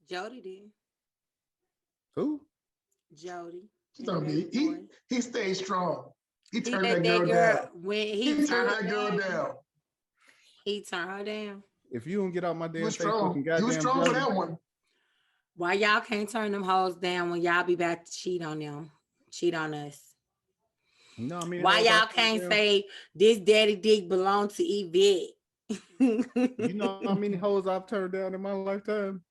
Jody did.
Who?
Jody.
He stayed strong. He turned that
girl
down.
When
he turned that girl down.
He turned her down.
If you don't get out my damn face,
he was strong for that one.
Why y'all can't turn them hoes down when y'all be back to cheat on them? Cheat on us.
No, I mean,
why y'all can't say this daddy dick belong to Yvette?
You know how many hoes I've turned down in my lifetime?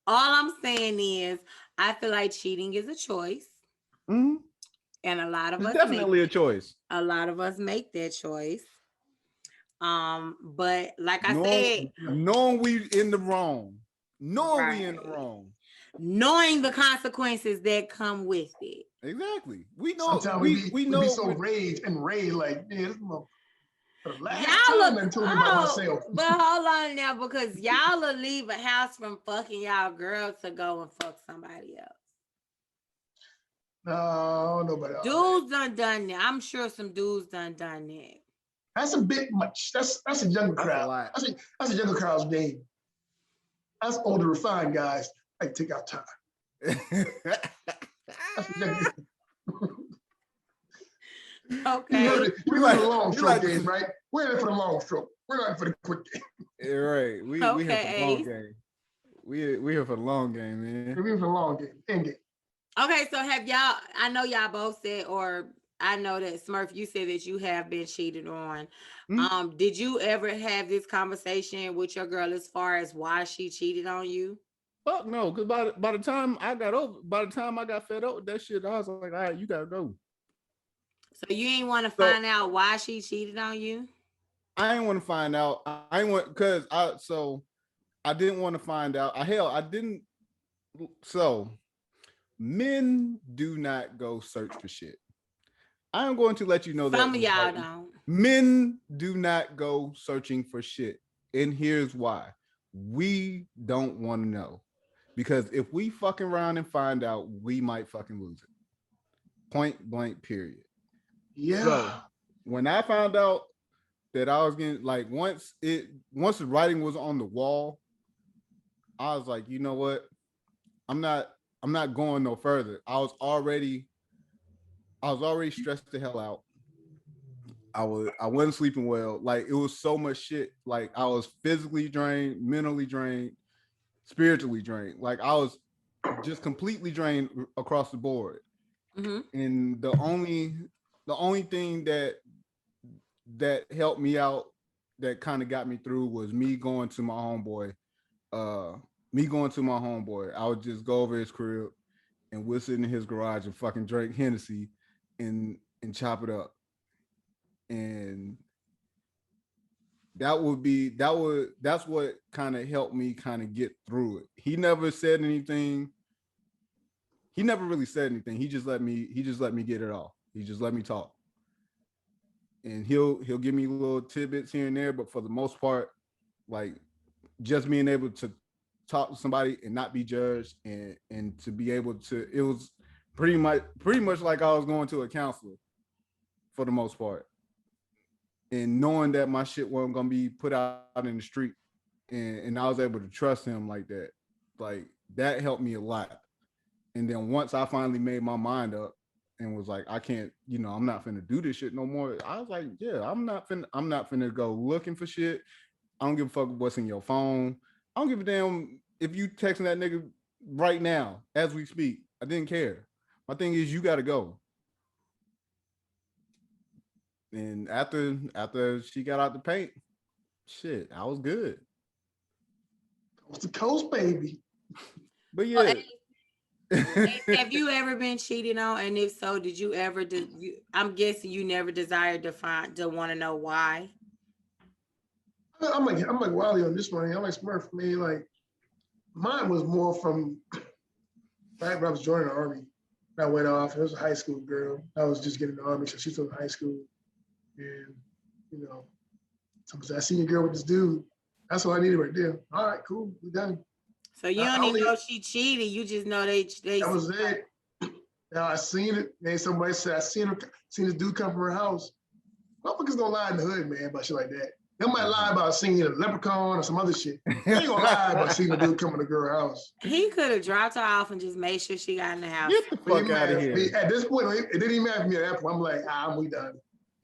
All I'm saying is, I feel like cheating is a choice.
Mm-hmm.
And a lot of us
definitely a choice.
A lot of us make that choice. But like I said,
knowing we in the wrong,
knowing the consequences that come with it.
Exactly. We know.
Sometimes we know. Be so raged like, man, this
y'all but hold on now, because y'all will leave a house from fucking y'all girl to go and fuck somebody else.
No, nobody.
Dudes done that. I'm sure some dudes done that.
That's a bit much. That's a younger crowd. That's a younger crowd's game. That's older, refined guys. Like, take our time.
Okay.
We're in the long stroke game, right? We're in it for the long stroke. We're not for the quick game.
Right. We here for the long game. We here for the long game, man.
We're here for the long game. End game.
Okay, so have y'all, I know y'all both said, or I know that Smurf, you said that you have been cheated on. Mm-hmm. Did you ever have this conversation with your girl as far as why she cheated on you?
Fuck no, because by the time I got fed up with that shit, I was like, all right, you gotta go.
So you ain't want to find out why she cheated on you?
I ain't want to find out. I ain't want, because I didn't want to find out. I didn't. So men do not go search for shit. I'm going to let you know that
some of y'all don't.
Men do not go searching for shit. And here's why. We don't want to know. Because if we fucking around and find out, we might fucking lose it. Point blank, period.
Yeah.
So when I found out that I was getting, like, once the writing was on the wall, I was like, you know what? I'm not going no further. I was already stressed the hell out. I wasn't sleeping well. Like, it was so much shit. Like, I was physically drained, mentally drained, spiritually drained. Like, I was just completely drained across the board. Mm-hmm. And the only thing that helped me out, that kind of got me through, was me going to my homeboy. I would just go over his crib and we'll sit in his garage and fucking drink Hennessy and chop it up. And that's what kind of helped me kind of get through it. He never said anything. He never really said anything. He just let me get it off. He just let me talk. And he'll give me little tidbits here and there, but for the most part, like, just being able to talk to somebody and not be judged, and to be able to, it was pretty much like I was going to a counselor for the most part. And knowing that my shit wasn't gonna be put out in the street, and I was able to trust him like that, like, that helped me a lot. And then once I finally made my mind up and was like, I can't, I'm not finna do this shit no more, I was like, yeah, I'm not finna go looking for shit. I don't give a fuck what's in your phone. I don't give a damn if you texting that nigga right now as we speak. I didn't care. My thing is, you got to go. And after she got out the paint, shit, I was good.
Coast to coast, baby.
But yeah.
Have you ever been cheated on? And if so, did you ever I'm guessing you never desired to want to know why.
I'm like Wiley on this one. I'm like Smurf for me. Like mine was more from right when I was joining the army. I went off. It was a high school girl. I was just getting in the army, so she's from high school. And you know, so I seen a girl with this dude. That's all I needed right there. All right, cool, we done.
So you don't even know she cheated. You just know they.
That was it. Now I seen it. And somebody said I seen this dude come from her house. Motherfuckers don't lie in the hood, man, about shit like that. They might lie about seeing a leprechaun or some other shit. They ain't gonna lie about seeing a dude come to the girl's house.
He could have dropped her off and just made sure she got in the house.
Get the fuck out of here.
At this point, it didn't even matter for me at that point. I'm like, we done.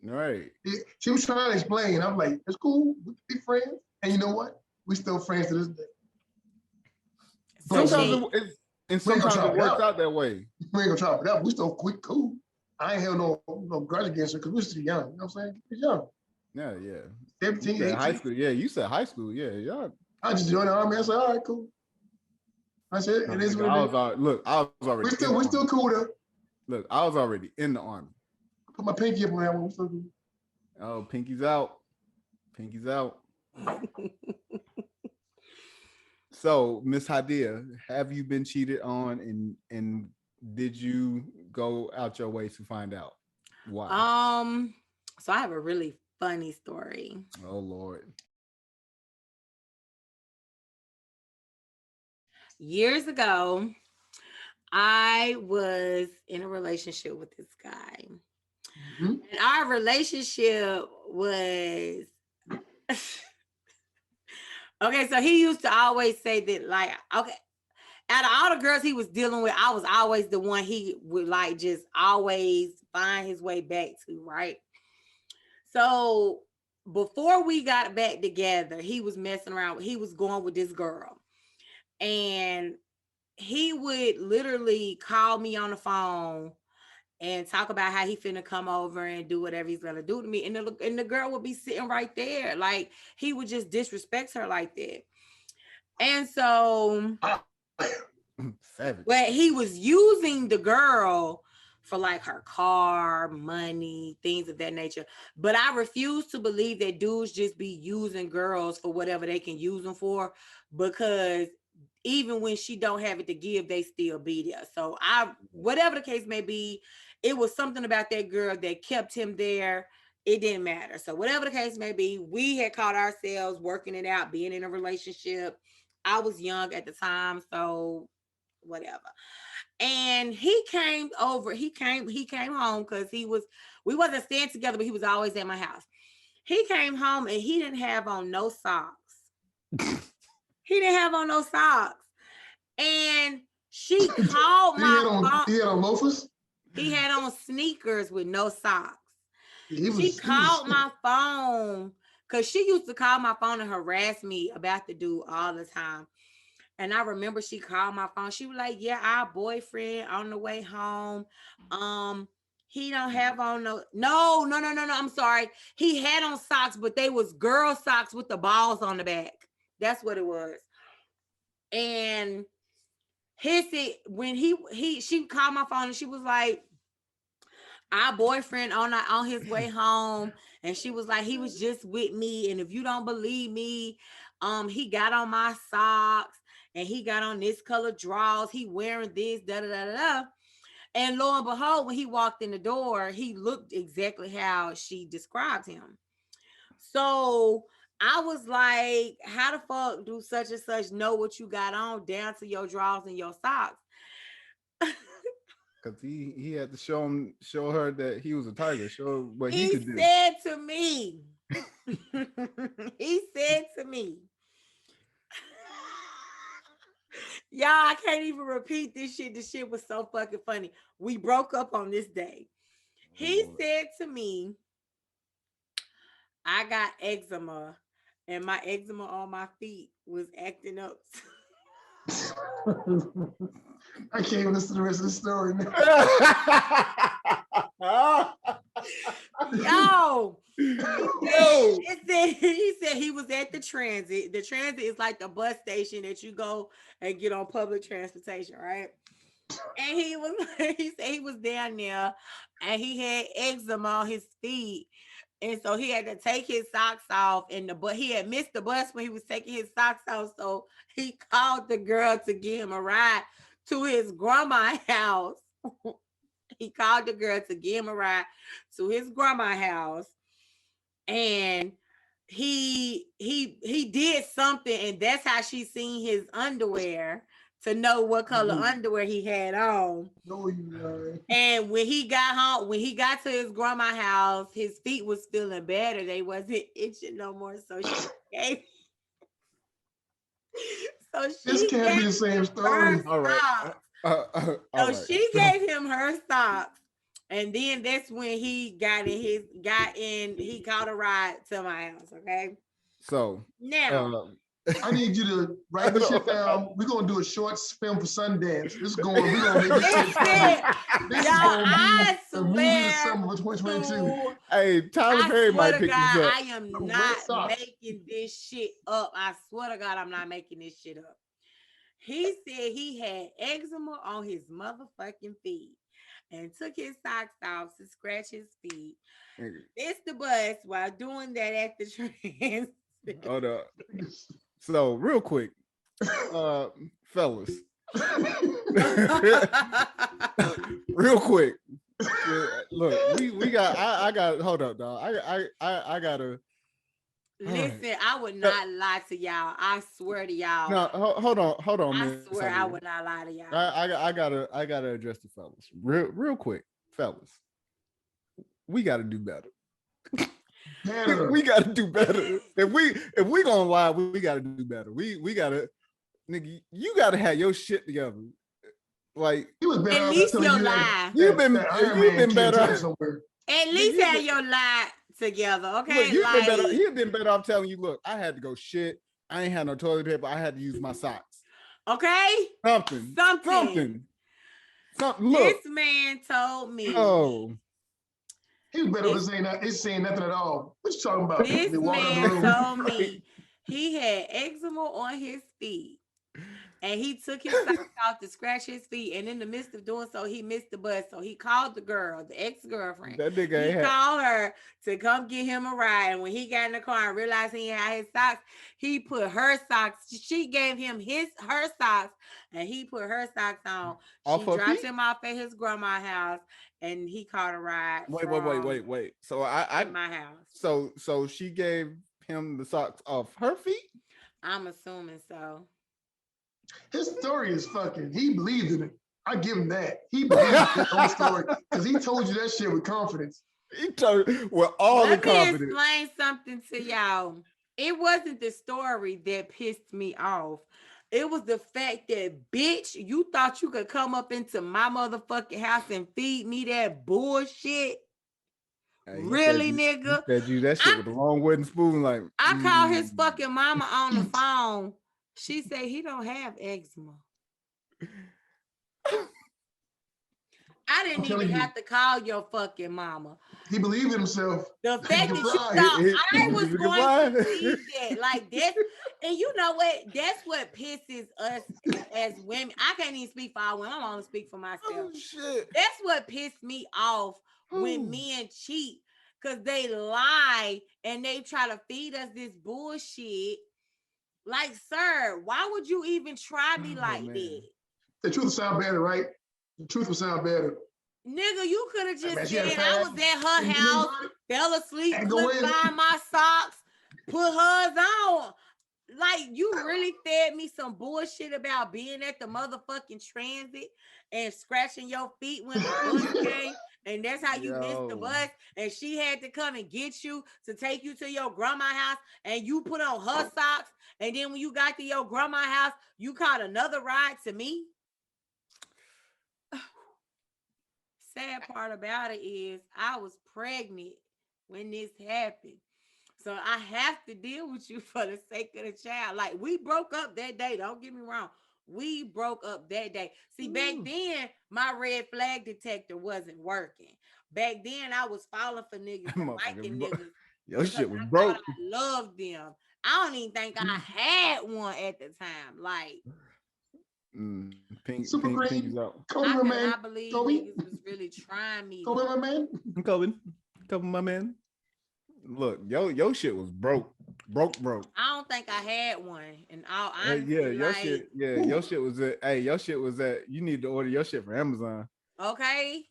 Right.
She was trying to explain. I'm like, it's cool. We can be friends. And you know what? We still friends to this day.
Sometimes it works out that way.
We ain't gonna chop it up. We still quick, cool. I ain't held no grudge against her because we're still young. You know what I'm saying? We're young.
Yeah.
17, 18.
High school. Yeah, you said high school. Yeah, y'all.
I just joined the army. I said, all right, cool. I said, it is what it is.
I was already.
We're still cool though.
Look, I was already in the army.
Put my pinky up on that one. We're still cool.
Oh, pinky's out. Pinky's out. So, Miss Hadiya, have you been cheated on, and did you go out your way to find out why?
So I have a really funny story.
Oh Lord.
Years ago, I was in a relationship with this guy. Mm-hmm. And our relationship was okay, so he used to always say that, like, okay, out of all the girls he was dealing with, I was always the one he would like just always find his way back to, right? So before we got back together, he was messing around. He was going with this girl. And he would literally call me on the phone and talk about how he finna come over and do whatever he's gonna do to me. And the girl would be sitting right there. Like, he would just disrespect her like that. And so, well, he was using the girl for like her car, money, things of that nature. But I refuse to believe that dudes just be using girls for whatever they can use them for, because even when she don't have it to give, they still be there. So whatever the case may be, it was something about that girl that kept him there. It didn't matter. So whatever the case may be, we had caught ourselves working it out, being in a relationship. I was young at the time, so whatever. And he came over. He came home because we wasn't staying together, but he was always at my house. He came home and he didn't have on no socks. He didn't have on no socks. And she called my phone.
He had on loafers?
He had on sneakers with no socks. She called my phone because she used to call my phone and harass me about the dude all the time. And I remember she called my phone. She was like, yeah, our boyfriend on the way home. He don't have on no, I'm sorry. He had on socks, but they was girl socks with the balls on the back. That's what it was. And she called my phone and she was like, our boyfriend on his way home. And she was like, he was just with me. And if you don't believe me, he got on my socks and he got on this color drawers. He wearing this, da da da da. And lo and behold, when he walked in the door, he looked exactly how she described him. So I was like, how the fuck do such and such know what you got on down to your drawers and your socks?
Because he had to show her that he was a tiger, show her what he could do.
He said to me, y'all, I can't even repeat this shit. This shit was so fucking funny. We broke up on this day. He said to me, I got eczema and my eczema on my feet was acting up.
I can't even listen to the rest of the story, man.
Yo, he said he was at the transit. The transit is like the bus station that you go and get on public transportation, right? And he said he was down there and he had eczema on his feet. And so he had to take his socks off, and he had missed the bus when he was taking his socks off. So he called the girl to give him a ride to his grandma's house. He called the girl to give him a ride to his grandma's house, and he did something, and that's how she seen his underwear to know what color underwear he had on. And when he got home, when he got to his grandma's house, his feet was feeling better. They wasn't itching no more. So she gave.
This can't be the same story.
All right.
She gave him her socks, and then that's when he he caught a ride to my house. Okay.
So
now
I need you to write this shit down. We're gonna do a short film for Sundance. We're gonna make this shit funny. This is gonna be the movie of summer of 2022.
Hey, Tyler Perry might pick this up.
I am not making this shit up. I swear to God, I'm not making this shit up. He said he had eczema on his motherfucking feet and took his socks off to scratch his feet. Missed the bus while doing that at the train.
Hold up. So real quick, fellas, real quick. Look, we got. I got. Hold up, dog. I gotta.
Listen, I would not lie to y'all. I swear to y'all.
No, hold on,
I
man.
swear I would not lie to y'all.
I gotta address the fellas real quick, fellas. We gotta do better. We gotta do better. If we gonna lie, we gotta do better. We gotta, nigga. You gotta have your shit together. Like
at least your lie.
You've been better.
At least have your lie together, okay?
Look, you've been better off telling you, look, I had to go shit. I ain't had no toilet paper. I had to use my socks.
Okay?
Something. Look.
This man told me.
Oh.
He was better than saying nothing at all. What you talking about?
This man told me he had eczema on his feet. And he took his socks off to scratch his feet. And in the midst of doing so, he missed the bus. So he called the girl, the ex-girlfriend.
That nigga
he called her to come get him a ride. And when he got in the car and realized he had his socks, he put her socks. She gave him her socks, and he put her socks on. She dropped him off at his grandma's house, and he caught a ride.
Wait. So I
my house.
So she gave him the socks off her feet?
I'm assuming so.
His story is fucking. He believed in it. I give him that. He believed in his own story because he told you that shit with confidence.
He told with all the confidence.
Let me explain something to y'all. It wasn't the story that pissed me off. It was the fact that, bitch, you thought you could come up into my motherfucking house and feed me that bullshit.
Hey,
really, nigga?
He fed you that shit with the long wooden spoon. Like
I called his fucking mama on the phone. She said he don't have eczema. I didn't even have to call your fucking mama.
He believed in himself.
The fact that you thought I was going to believe that, like that, and you know what? That's what pisses us as women. I can't even speak for all women. I'm only speak for myself.
Oh, shit.
That's what pissed me off when men cheat, because they lie and they try to feed us this bullshit. Like, sir, why would you even try me like that?
The truth will sound better, right? The truth will sound better.
Nigga, you could have just said I was at her house, fell asleep, couldn't find my socks, put hers on. Like, you really fed me some bullshit about being at the motherfucking transit and scratching your feet when the bus came, and that's how you missed the bus, and she had to come and get you to take you to your grandma's house, and you put on her socks, and then when you got to your grandma's house, you caught another ride to me? Sad part about it is I was pregnant when this happened. So I have to deal with you for the sake of the child. Like we broke up that day. Don't get me wrong. We broke up that day. See, back then, my red flag detector wasn't working. Back then, I was falling for niggas and liking niggas.
Your shit was
I
broke.
thought I loved them. I don't even think I had one at the time. Like,
Super
Pinky's out.
I cannot believe niggas was really trying me.
Kobe, my man.
Kobe, my man. Look, your shit was broke.
I don't think I had one. And all honesty,
your shit was at. Hey, your shit was at. You need to order your shit from Amazon.
Okay.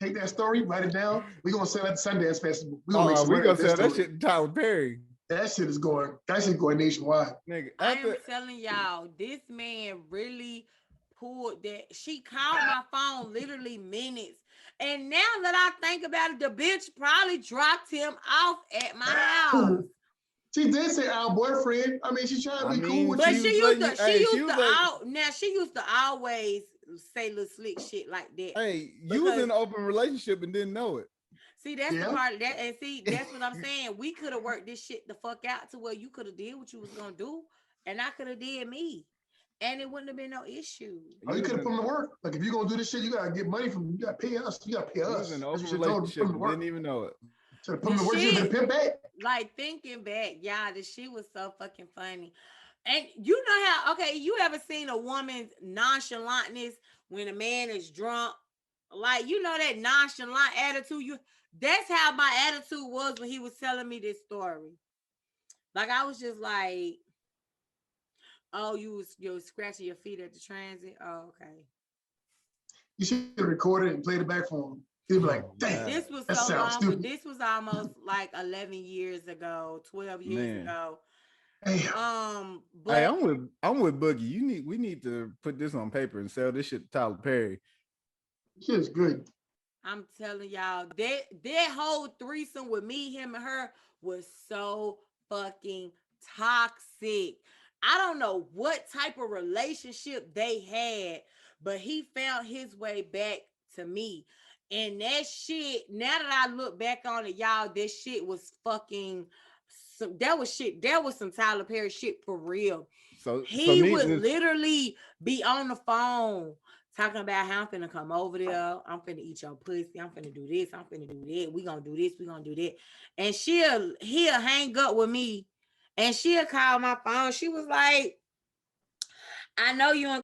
Take that story, write it down. We're gonna sell it at the Sundance Festival. We're
gonna sell that shit to Tyler Perry.
That shit is going nationwide.
Nigga,
I am telling y'all, this man really pulled that. She called my phone literally minutes. And now that I think about it, the bitch probably dropped him off at my house.
She did say our boyfriend. I mean, she's trying to be cool with
but
you.
She used to always say little slick shit like that.
Hey, you was in an open relationship and didn't know it.
See, that's the part of that. And see, that's what I'm saying. We could have worked this shit the fuck out to where you could have did what you was gonna do, and I could have did me. And it wouldn't have been no issue.
Oh, you could have put them to work. Like if you're gonna do this shit, you gotta get money from. You gotta pay us. You gotta pay us.
Was in an open relationship, didn't even know it.
So put them to work. You been pimp back.
Like thinking back, y'all, this shit was so fucking funny. And you know how? Okay, you ever seen a woman's nonchalantness when a man is drunk? Like you know that nonchalant attitude. That's how my attitude was when he was telling me this story. Like I was just like. Oh, you was scratching your feet at the transit? Oh, okay.
You should have recorded it and played it back for him. He'd be like, damn.
This was so long. This was almost like 11 years ago, 12 years ago.
But hey, I'm with Boogie. We need to put this on paper and sell this shit to Tyler Perry.
Shit is good.
I'm telling y'all, that whole threesome with me, him, and her was so fucking toxic. I don't know what type of relationship they had, but he found his way back to me. And that shit, now that I look back on it, y'all, this shit was fucking, that was some Tyler Perry shit for real. He would literally be on the phone talking about how I'm finna come over there, I'm finna eat your pussy, I'm finna do this, I'm finna do that, we gonna do this, we gonna do that. And he'll hang up with me. And she'll call my phone. She was like, I know you.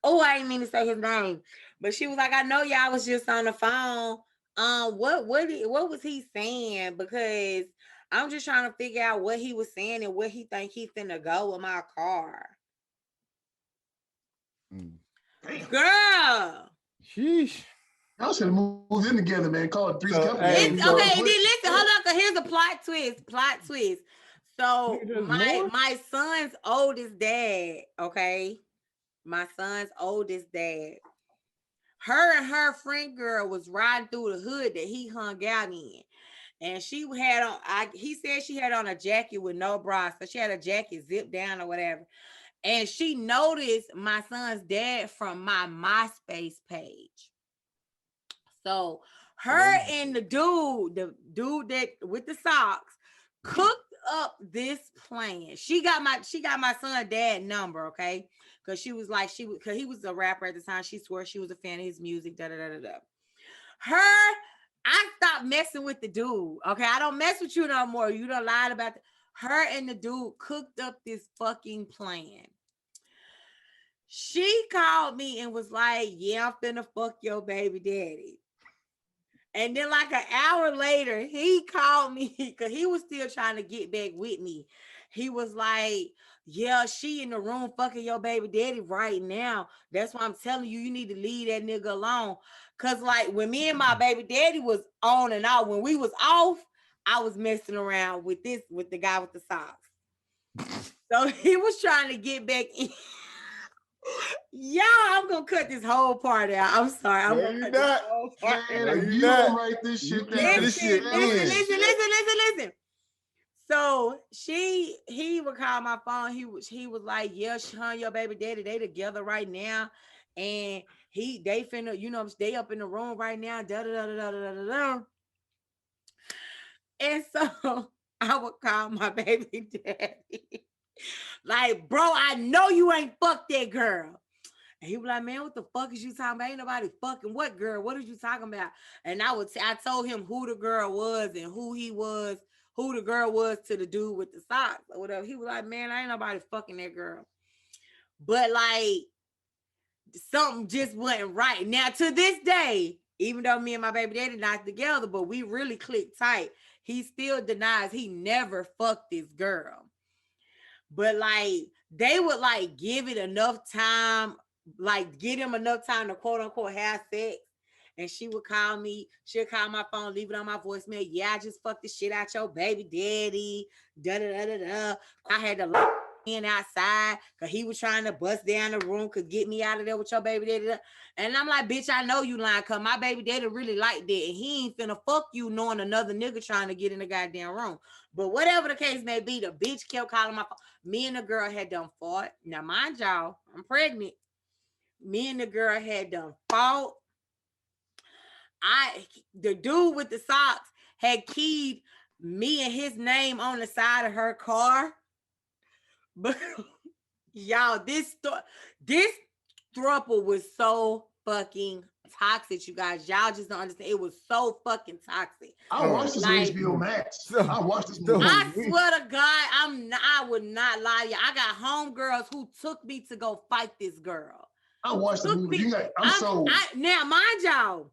Oh, I didn't mean to say his name. But she was like, I know y'all was just on the phone. What was he saying? Because I'm just trying to figure out what he was saying and where he think he finna go with my car. Girl.
Sheesh. Y'all should have moved in together, man. Call it Three's Company.
Okay, then listen, hold on, because here's a plot twist. So my son's oldest dad, okay? My son's oldest dad. Her and her friend girl was riding through the hood that he hung out in. And she had on, he said she had on a jacket with no bra. So she had a jacket zipped down or whatever. And she noticed my son's dad from my MySpace page. So her and the dude that with the socks cooked up this plan. She got my son dad number, okay? Because she was like, because he was a rapper at the time. She swore she was a fan of his music. I stopped messing with the dude. Okay, I don't mess with you no more. You done lied about her and the dude cooked up this fucking plan. She called me and was like, yeah, I'm finna fuck your baby daddy. And then like an hour later, he called me because he was still trying to get back with me. He was like, yeah, she in the room fucking your baby daddy right now. That's why I'm telling you, you need to leave that nigga alone. Cause like when me and my baby daddy was on and off, when we was off, I was messing around with the guy with the socks. So he was trying to get back in. Y'all, I'm gonna cut this whole part out. I'm sorry. I'm gonna cut this whole part out.
You don't write this shit down.
Listen. So he would call my phone. He was like, yeah, her and your baby daddy, they together right now. And they finna, they up in the room right now. And so I would call my baby daddy. Like, bro, I know you ain't fucked that girl. And he was like, man, what the fuck is you talking about? Ain't nobody fucking what girl? What are you talking about? And I told him who the girl was and who the girl was to the dude with the socks or whatever. He was like, man, ain't nobody fucking that girl. But like, something just wasn't right. Now, to this day, even though me and my baby daddy not together, but we really clicked tight, he still denies he never fucked this girl. But like, they would like give it enough time, like get him enough time to quote unquote have sex. And she would call me, she'll call my phone, leave it on my voicemail. Yeah, I just fucked the shit out your baby daddy. Da da da da da. I had to lock in outside because he was trying to bust down the room, could get me out of there with your baby daddy. And I'm like, bitch, I know you lying because my baby daddy really liked that. And he ain't finna fuck you knowing another nigga trying to get in the goddamn room. But whatever the case may be, the bitch kept calling my phone. Me and the girl had done fought. Now, mind y'all, I'm pregnant. Me and the girl had done fought. The dude with the socks had keyed me and his name on the side of her car. But y'all, this throuple was so fucking toxic, you guys. Y'all just don't understand. It was so fucking toxic.
I watched this on HBO Max. I watched this movie.
I swear to God, I would not lie to you. I got homegirls who took me to go fight this girl.
I watched the movie.
Now, mind y'all,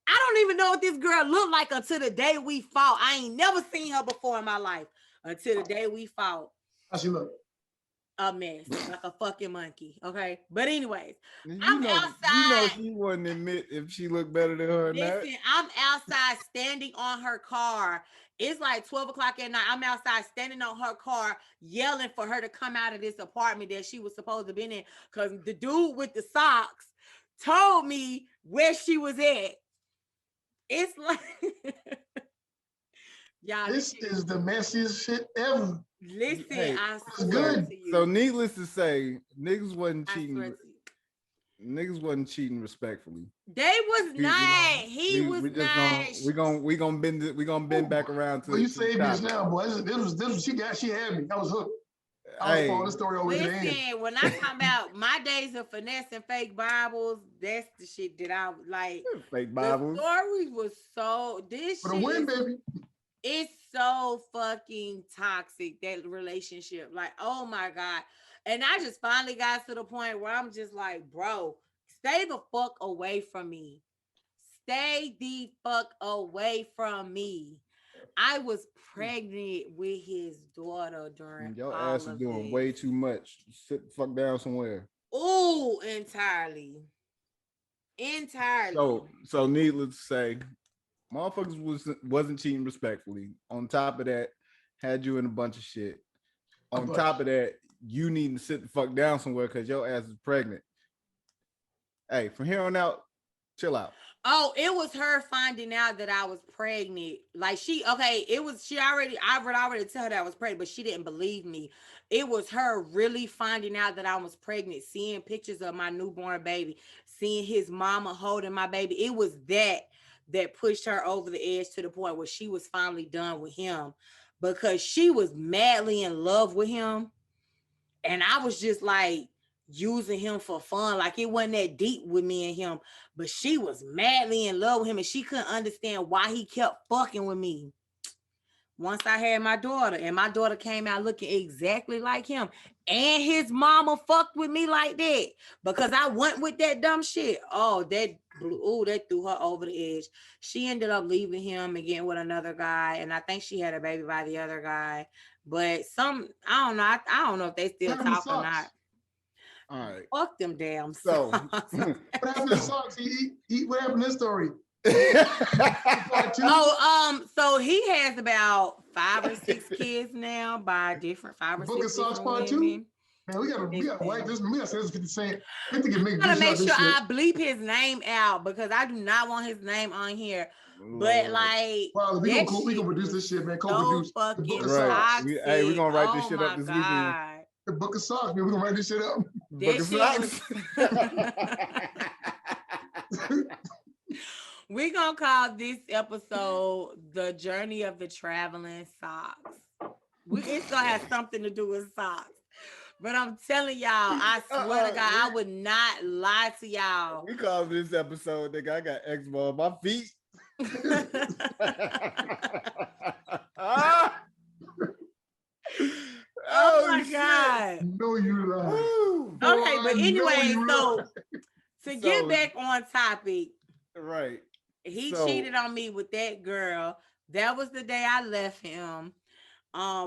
I don't even know what this girl looked like until the day we fought. I ain't never seen her before in my life until the day we fought.
How she look?
A mess, like a fucking monkey. Okay, but anyways,
I'm outside. She wouldn't admit if she looked better than her or not.
Listen, I'm outside standing on her car. It's like 12 o'clock at night. I'm outside standing on her car, yelling for her to come out of this apartment that she was supposed to be in, because the dude with the socks told me where she was at. It's like, y'all,
this is the messiest shit ever.
Listen,
hey,
I
swear good.
To you.
So needless to say, niggas wasn't cheating. Niggas wasn't cheating respectfully.
They was not. He was not.
We gonna bend back around to.
Well, you saved me now, boy. This she had me. I was hooked. I was following the story over to the end.
Listen, when I talk about my days of finesse and fake Bibles, that's the shit that I like.
Fake Bibles.
The story was so
for the win, baby.
It's so fucking toxic, that relationship. Like, oh my God. And I just finally got to the point where I'm just like, bro, stay the fuck away from me. Stay the fuck away from me. I was pregnant with his daughter during
your
all
ass is
of
doing
this.
way too much. Sit the fuck down somewhere.
Oh, entirely.
So needless to say, motherfuckers wasn't cheating respectfully. On top of that, had you in a bunch of shit. On top of that, you need to sit the fuck down somewhere because your ass is pregnant. Hey, from here on out, chill out.
Oh, it was her finding out that I was pregnant. Like I would already tell her that I was pregnant, but she didn't believe me. It was her really finding out that I was pregnant, seeing pictures of my newborn baby, seeing his mama holding my baby. It was that pushed her over the edge to the point where she was finally done with him, because she was madly in love with him. And I was just like using him for fun. Like, it wasn't that deep with me and him, but she was madly in love with him and she couldn't understand why he kept fucking with me. Once I had my daughter, and my daughter came out looking exactly like him, and his mama fucked with me like that because I went with that dumb shit. That threw her over the edge. She ended up leaving him and getting with another guy, and I think she had a baby by the other guy. But I don't know. I don't know if they still talk or not.
All right.
Fuck them damn
socks.
What happened to socks? What happened to this story?
So he has about 5 or 6 kids now by different 5 or 6
Book of Socks Part 2? Man, we gotta wipe this. We gotta say this 50 Cent. I'm gonna
make sure I bleep his name out because I do not want his name on here. But like,
well, we gonna produce this shit, man. Co-produce the Book of
Socks. We're gonna write this shit up this weekend.
The Book of Socks, man. We're gonna write this shit up.
Book of Socks.
We're gonna call this episode The Journey of the Traveling Socks. It's gonna have something to do with socks. But I'm telling y'all, I swear to God, I would not lie to y'all.
We call this episode, nigga, I got eczema on my feet.
Oh my God.
No, you lying.
Okay, but anyway, to get back on topic.
Right.
He cheated on me with that girl. That was the day I left him.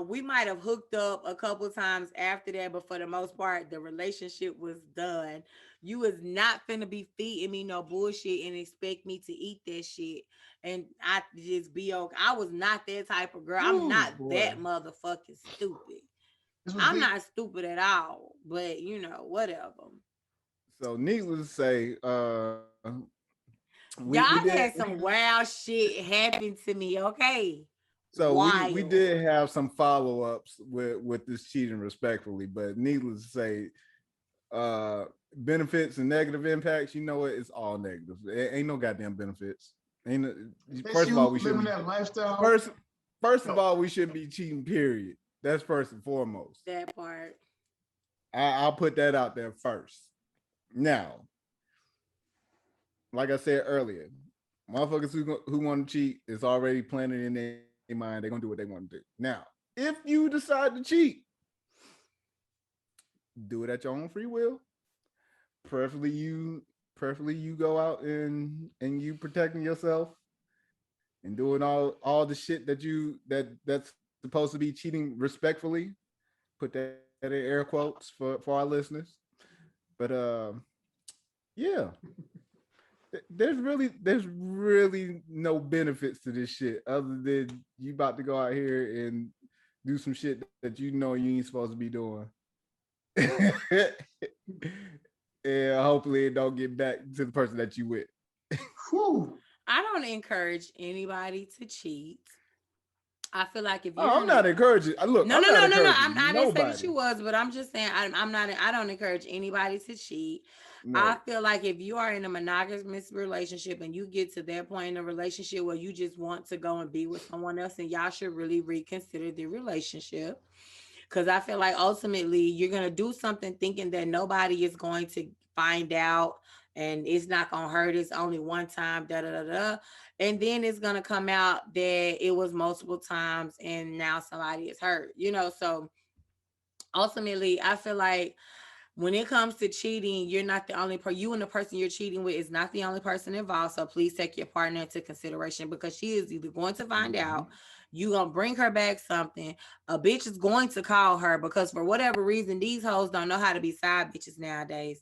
We might have hooked up a couple times after that, but for the most part, the relationship was done. You was not finna be feeding me no bullshit and expect me to eat that shit. And I just be okay. I was not that type of girl. I'm not that motherfucking stupid. I'm not stupid at all, but you know, whatever.
So needless to say,
y'all had some wild shit happen to me, okay?
So we did have some follow-ups with this cheating respectfully, but needless to say, benefits and negative impacts, you know what? It's all negative. Ain't no goddamn benefits. First of all, we shouldn't that lifestyle. First of all, we shouldn't be cheating, period. That's first and foremost.
That part.
I'll put that out there first. Now, like I said earlier, motherfuckers who want to cheat is already planning in their mind. They're gonna do what they want to do. Now, if you decide to cheat, do it at your own free will. Preferably you go out and you protecting yourself and doing all the shit that's supposed to be cheating respectfully. Put that in air quotes for our listeners. But yeah. There's really no benefits to this shit other than you about to go out here and do some shit that you know you ain't supposed to be doing. And hopefully it don't get back to the person that you with.
I don't encourage anybody to cheat. I feel like if you
I'm not encouraging. Look,
no. I didn't say that you was, but I'm just saying I don't encourage anybody to cheat. No. I feel like if you are in a monogamous relationship and you get to that point in a relationship where you just want to go and be with someone else, and y'all should really reconsider the relationship. Because I feel like ultimately you're going to do something thinking that nobody is going to find out and it's not going to hurt. It's only one time, and then it's going to come out that it was multiple times and now somebody is hurt, you know? So ultimately, I feel like when it comes to cheating, you're not the only person. You and the person you're cheating with is not the only person involved. So please take your partner into consideration, because she is either going to find out, you gonna bring her back something. A bitch is going to call her, because for whatever reason, these hoes don't know how to be side bitches nowadays.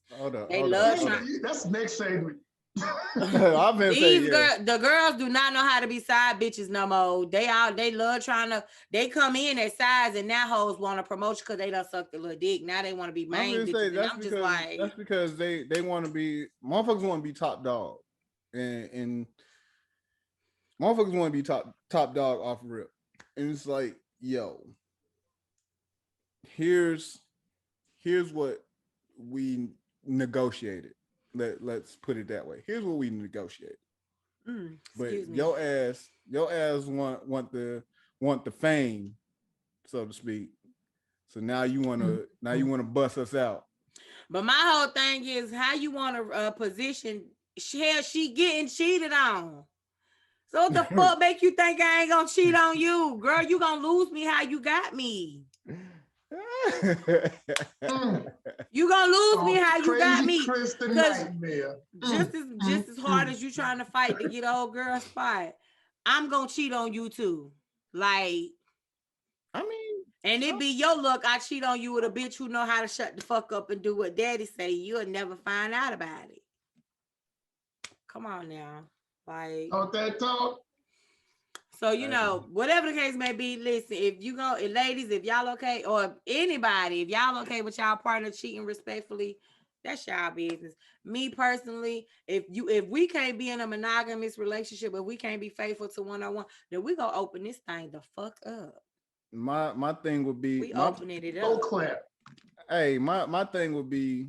They love trying.
That's next segment.
The girls do not know how to be side bitches no more. They love trying to. They come in at sides, and now hoes want to promote you because they done sucked a little dick. Now they want to be main bitches.
That's because they want to be, motherfuckers want to be top dog, and motherfuckers want to be top dog off rip. And it's like, yo, here's what we negotiated. Let's put it that way. Here's what we negotiated. But your ass want the fame, so to speak. So now you wanna bust us out.
But my whole thing is, how you want to position? She getting cheated on. So what the fuck make you think I ain't gonna cheat on you, girl? You gonna lose me how you got me. You gonna lose me how you got me. Just as hard as you trying to fight to get old girl spot, I'm gonna cheat on you too. Like,
I mean,
and it be your luck I cheat on you with a bitch who know how to shut the fuck up and do what daddy say. You'll never find out about it. Come on now. Like,
that talk.
So, you know, whatever the case may be, listen, if ladies, if y'all okay, or anybody, if y'all okay with y'all partner cheating respectfully, that's y'all business. Me personally, if we can't be in a monogamous relationship, if we can't be faithful to one-on-one, then we gonna open this thing the fuck up.
My thing would be,
we opening it up.
Go clap.
Hey, my thing would be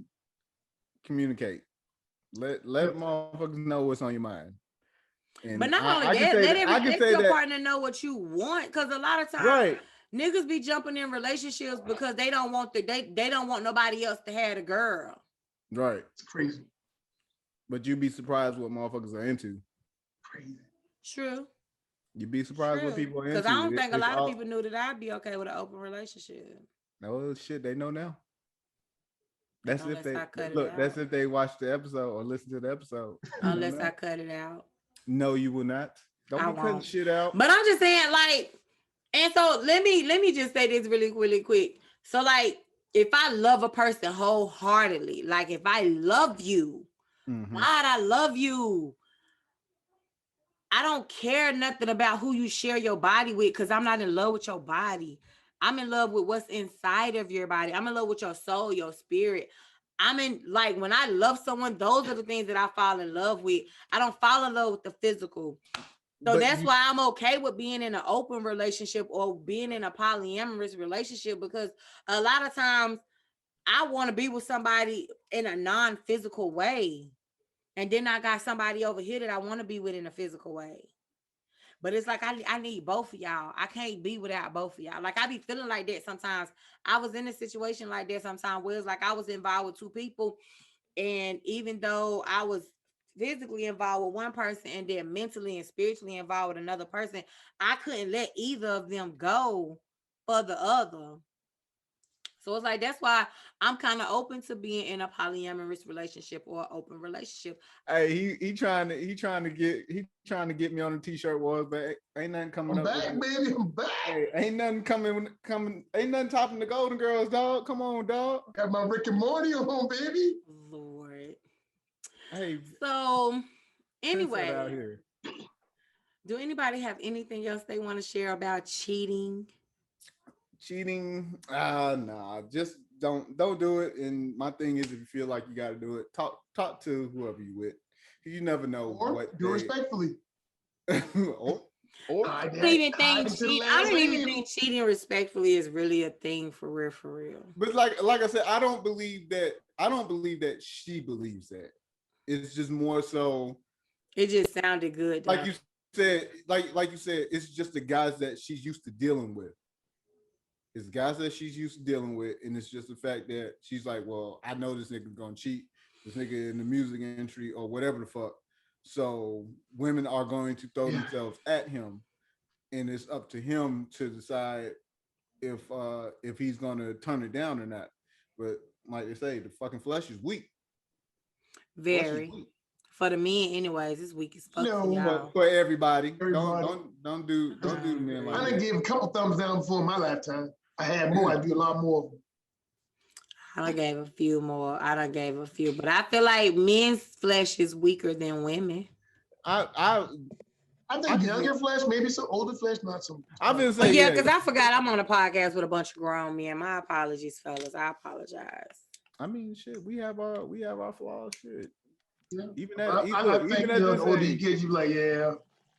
communicate. Let motherfuckers know what's on your mind. And
but not only
I
that, let your
that,
partner know what you want. Because a lot of times niggas be jumping in relationships because they don't want they don't want nobody else to have a girl.
Right.
It's crazy.
But you'd be surprised what motherfuckers are into.
Crazy.
True.
You'd be surprised what people are into.
Because I don't think a lot of people knew that I'd be okay with an open relationship.
No shit, they know now. That's
Unless
if they watch the episode or listen to the episode.
Unless I cut it out.
No, you will not. Don't be cutting shit out.
But I'm just saying, like, and so let me just say this really quick. So, like, if I love a person wholeheartedly, like if I love you, why'd I love you? I don't care nothing about who you share your body with, because I'm not in love with your body. I'm in love with what's inside of your body. I'm in love with your soul, your spirit. I'm in, like, when I love someone, those are the things that I fall in love with. I don't fall in love with the physical. So but that's why I'm okay with being in an open relationship or being in a polyamorous relationship, because a lot of times I want to be with somebody in a non-physical way. And then I got somebody over here that I want to be with in a physical way. But it's like I need both of y'all. I can't be without both of y'all. Like, I be feeling like that sometimes. I was in a situation like that sometimes where it's like I was involved with two people. And even though I was physically involved with one person and then mentally and spiritually involved with another person, I couldn't let either of them go for the other. So it's like, that's why I'm kind of open to being in a polyamorous relationship or an open relationship.
Hey, he trying to get me on a t-shirt wars, but ain't nothing coming
I'm
up.
Back, baby, I'm back.
Hey, ain't nothing coming. Ain't nothing topping the Golden Girls, dog. Come on, dog.
Got my Rick and Morty on, baby.
Lord.
Hey.
So anyway, out here. Do anybody have anything else they want to share about cheating?
Nah, just don't do it. And my thing is, if you feel like you got to do it, talk to whoever you with. You never know what.
Do respectfully.
I don't even think cheating respectfully is really a thing for real.
But like I said, I don't believe that she believes that. It's just more so.
It just sounded good.
Like you said, like you said, it's just the guys that she's used to dealing with. It's guys that she's used to dealing with, and it's just the fact that she's like, well, I know this nigga's gonna cheat, this nigga in the music industry or whatever the fuck. So women are going to throw themselves at him, and it's up to him to decide if he's gonna turn it down or not. But like they say, the fucking flesh is weak.
Very. For the men, anyways, it's weak as fuck. No,
for everybody. Don't do the men like that.
I done gave a couple thumbs down before in my lifetime. I had more. I do a lot more of them.
I done gave a few more. But I feel like men's flesh is weaker than women.
I think younger flesh, maybe some older flesh, not some.
I've been saying,
because I forgot I'm on a podcast with a bunch of grown men. My apologies, fellas. I apologize.
I mean, shit, we have our flaws, shit.
Yeah.
Even at
the older you get, you like,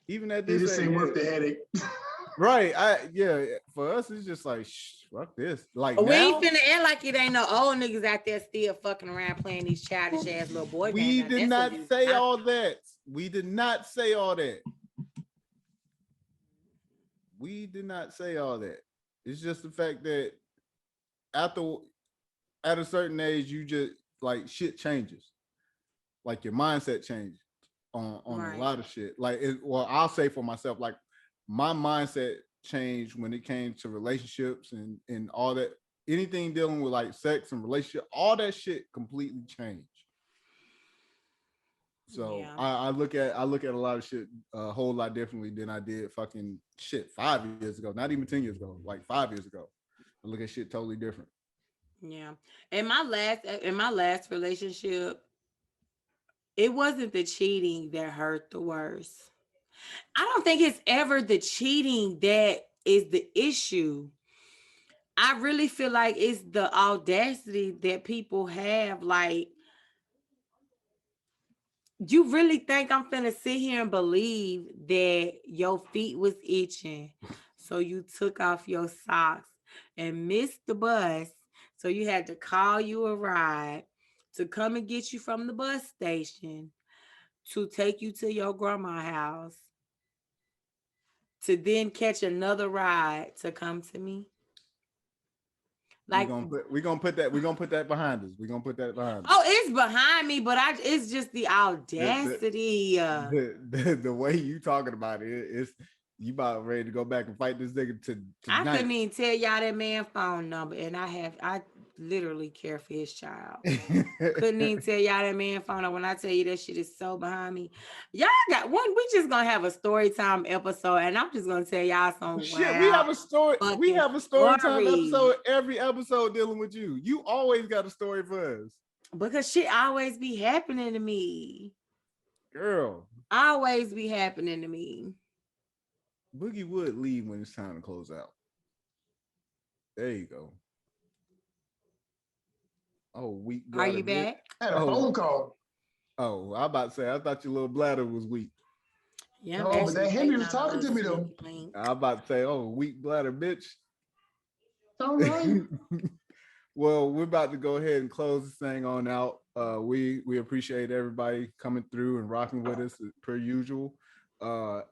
even at
this ain't worth the headache.
Right. For us, it's just like, fuck this. Like,
we ain't finna act like it ain't no old niggas out there still fucking around playing these childish ass little boy bands.
We did not say all that. We did not say all that. It's just the fact that at a certain age, you just like shit changes. Like your mindset changes on a lot of shit. Like, I'll say for myself, like my mindset changed when it came to relationships and all that. Anything dealing with like sex and relationship, all that shit completely changed. So I look at a lot of shit a whole lot differently than I did fucking shit 5 years ago. Not even 10 years ago, like 5 years ago. I look at shit totally different.
Yeah. In my last relationship, it wasn't the cheating that hurt the worst. I don't think it's ever the cheating that is the issue. I really feel like it's the audacity that people have. Like, you really think I'm finna sit here and believe that your feet was itching, so you took off your socks and missed the bus, so you had to call you a ride to come and get you from the bus station to take you to your grandma's house to then catch another ride to come to me? Like
we're gonna put that behind us. We're gonna put that behind us.
Oh, it's behind me, but it's just the audacity.
The way you talking about it's you about ready to go back and fight this nigga tonight.
I couldn't even tell y'all that man phone number, and I literally care for his child. Couldn't even tell y'all that man phone number. When I tell you that shit is so behind me, y'all got one. We just gonna have a story time episode, and I'm just gonna tell y'all some
shit. We have a story. We have a story time episode. Every episode dealing with you. You always got a story for us.
Because shit always be happening to me,
girl.
Always be happening to me.
Boogie would leave when it's time to close out. There you go. Oh, weak.
Are you back?
I had a phone call.
Oh, I about to say, I thought your little bladder was weak.
Yeah,
no, but that Henry was talking to me though.
I about to say, oh, weak bladder, bitch.
All right.
Well, we're about to go ahead and close this thing on out. We appreciate everybody coming through and rocking with us per usual.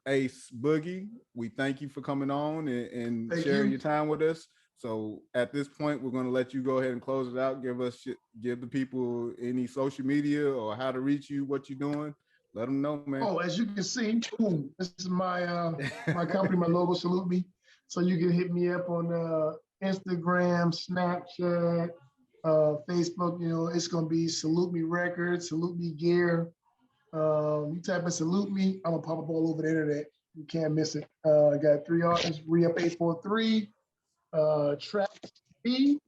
Ace, Boogie, we thank you for coming on and sharing your time with us. So at this point, we're going to let you go ahead and close it out. Give the people any social media or how to reach you, what you're doing. Let them know, man.
Oh, as you can see, this is my my company, my logo, Salute Me. So you can hit me up on Instagram, Snapchat, Facebook. You know, it's going to be Salute Me Records, Salute Me Gear. You type in Salute Me, I'm gonna pop up all over the internet. You can't miss it. I got 3 artists: Re-Up 843, Trap B,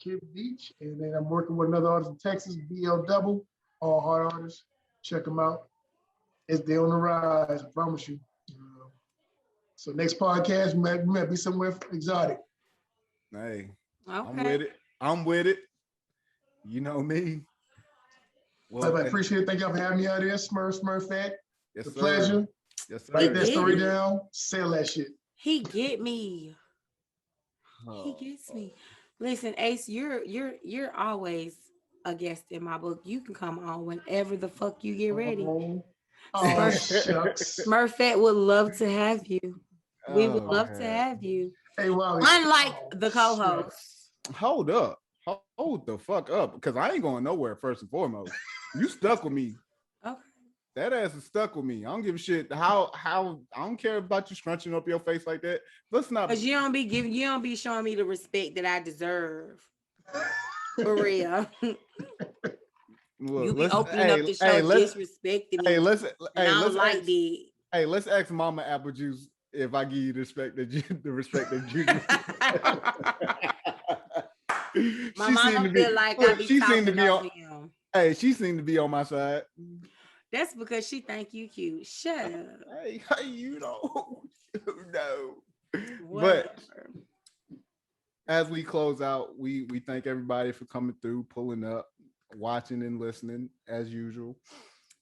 Kid Beach, and then I'm working with another artist in Texas, BL Double, all hard artists. Check them out. They on the rise, I promise you. So next podcast, we might be somewhere exotic.
Hey,
okay.
I'm with it. You know me.
Well, I appreciate it. Thank y'all for having me out here. Smurfette.
Yes,
it's a pleasure.
Yes, sir.
Write that story down. Sell that shit.
He get me. He gets me. Listen, Ace, you're always a guest in my book. You can come on whenever the fuck you get ready. Smurfette would love to have you. We would love to have you.
Hey, Wally.
Unlike the co-host.
Hold up. Hold the fuck up. Because I ain't going nowhere first and foremost. You stuck with me.
Okay.
That ass is stuck with me. I don't give a shit how I don't care about you scrunching up your face like that. Let's not,
because you don't be showing me the respect that I deserve. For real.
Look,
you be opening up the show disrespecting me.
Let's ask Mama Apple Juice if I give you the respect that you
My mama feel like I be talking over him.
Hey, she seemed to be on my side.
That's because she think you cute. Shut up.
Hey, you know. No. Whatever. But as we close out, we thank everybody for coming through, pulling up, watching and listening as usual.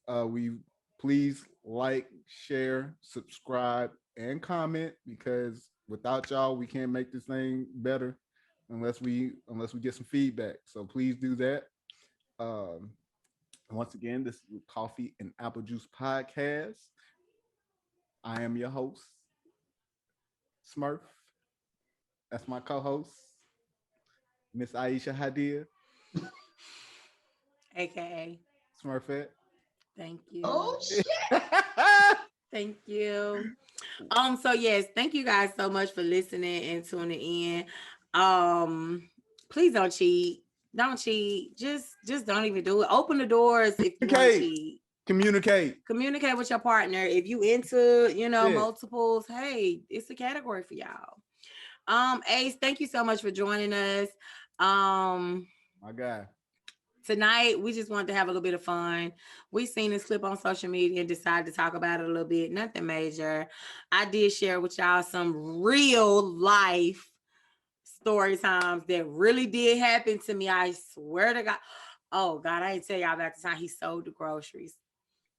We please like, share, subscribe, and comment, because without y'all, we can't make this thing better unless we get some feedback. So please do that. Once again, this is Coffee and Apple Juice Podcast. I am your host, Smurf. That's my co-host, Miss Aisha Hadiya,
aka
Smurfette.
Thank you.
Oh shit.
Thank you. So yes, thank you guys so much for listening and tuning in. Please don't cheat. Don't cheat. Just don't even do it. Open the doors if you want to cheat. Communicate with your partner. If you into, multiples, hey, it's a category for y'all. Ace, thank you so much for joining us.
My guy.
Tonight, we just wanted to have a little bit of fun. We seen this clip on social media and decided to talk about it a little bit. Nothing major. I did share with y'all some real life story times that really did happen to me. I swear to God. Oh God, I didn't tell y'all about the time he sold the groceries.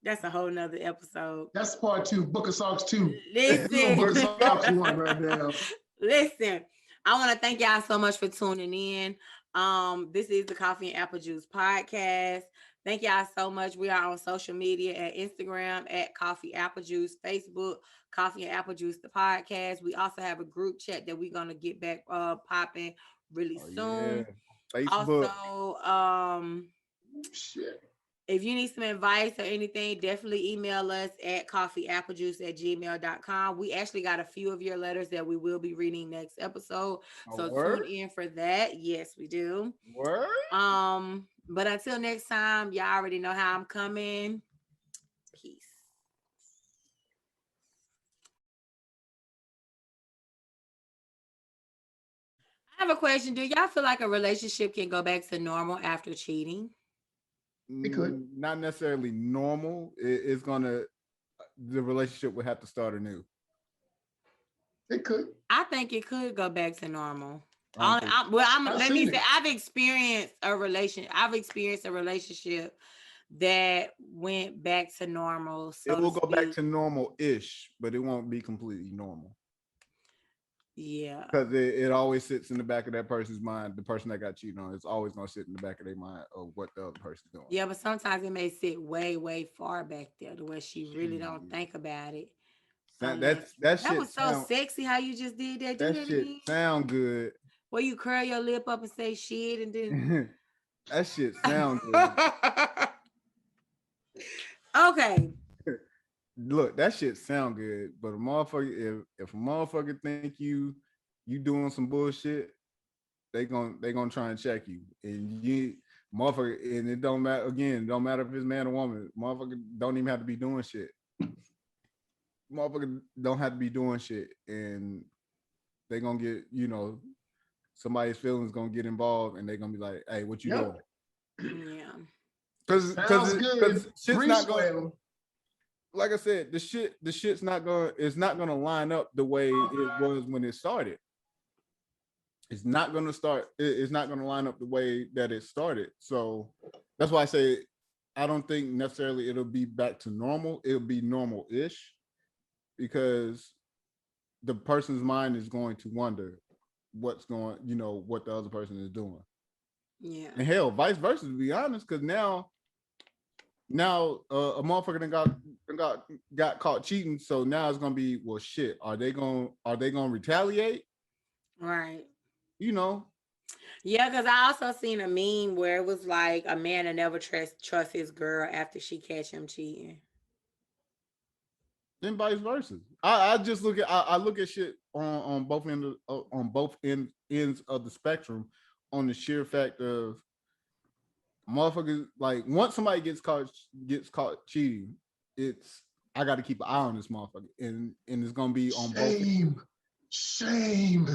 That's a whole nother episode.
That's part 2. Book of Songs 2.
Listen.
Book of Songs 1 right now.
Listen, I want to thank y'all so much for tuning in. This is the Coffee and Apple Juice Podcast. Thank y'all so much. We are on social media at Instagram at Coffee Apple Juice, Facebook, Coffee and Apple Juice, the podcast. We also have a group chat that we're gonna get back popping really soon.
Yeah. Facebook.
Also,
Shit.
if you need some advice or anything, definitely email us at coffeeapplejuice@gmail.com. We actually got a few of your letters that we will be reading next episode. So tune in for that. Yes, we do.
Word.
But until next time, y'all already know how I'm coming. Peace. I have a question. Do y'all feel like a relationship can go back to normal after cheating?
It could.
Not necessarily normal. It's gonna, the relationship would have to start anew.
It could.
I think it could go back to normal.
I've
Let me say, I've experienced a relationship that went back to normal. So
it will go back to normal-ish, but it won't be completely normal.
Yeah.
Because it always sits in the back of that person's mind. The person that got cheated on, it's always gonna sit in the back of their mind of what the other person's doing.
Yeah, but sometimes it may sit way, way far back there to where she really don't think about it.
That shit
was so sexy how you just did that.
That shit sound good.
Where you curl your lip up and say shit and then
that shit sound good.
Okay.
Look, that shit sound good, but a motherfucker, if a motherfucker think you doing some bullshit, they gonna try and check you, and you motherfucker, and it don't matter again. Don't matter if it's man or woman. Motherfucker don't even have to be doing shit. Motherfucker don't have to be doing shit, and they gonna get, somebody's feelings gonna get involved, and they gonna be like, "Hey, what you doing?"
Yeah.
Because shit's not going. Like I said, the shit's not going. It's not going to line up the way it was when it started. It's not going to start. It's not going to line up the way that it started. So that's why I say I don't think necessarily it'll be back to normal. It'll be normal-ish, because the person's mind is going to wonder what the other person is doing.
Yeah.
And hell, vice versa, to be honest, because now a motherfucker got caught cheating, so now it's gonna be, well, shit, are they gonna retaliate?
Right.
Yeah,
because I also seen a meme where it was like a man that never trust his girl after she catch him cheating.
Then vice versa. I just look at shit on both ends of the spectrum, on the sheer fact of motherfuckers, like, once somebody gets caught cheating, I got to keep an eye on this motherfucker, and it's gonna be on both.
Shame.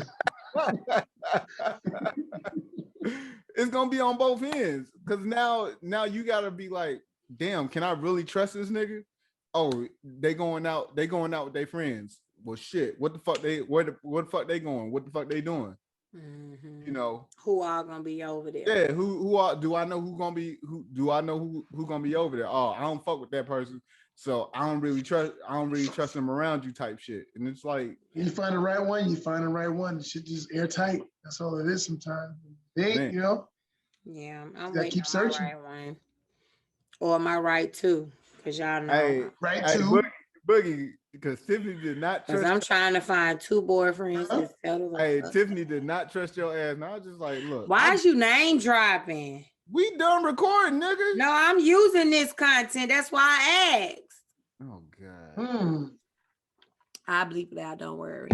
It's gonna be on both ends, because now you gotta be like, damn, can I really trust this nigga? Oh, they going out with their friends. Well, shit, what the fuck where the fuck they going? What the fuck they doing?
Mm-hmm. Who are gonna be over there?
Yeah, do I know who gonna be over there? Oh, I don't fuck with that person, so I don't really trust them around you, type shit. And it's like,
you find the right one, the shit just airtight. That's all it is sometimes.
Yeah, I'm
waiting keep searching.
My right one. Or my right too, because y'all know.
Hey,
right too.
Boogie, because Tiffany did not trust.
I'm trying to find two boyfriends.
Hey, Tiffany did not trust your ass. And I was just like, look.
Why is you name dropping?
We done recording, nigga.
No, I'm using this content. That's why I asked.
Oh God.
I'll bleep it out. Don't worry.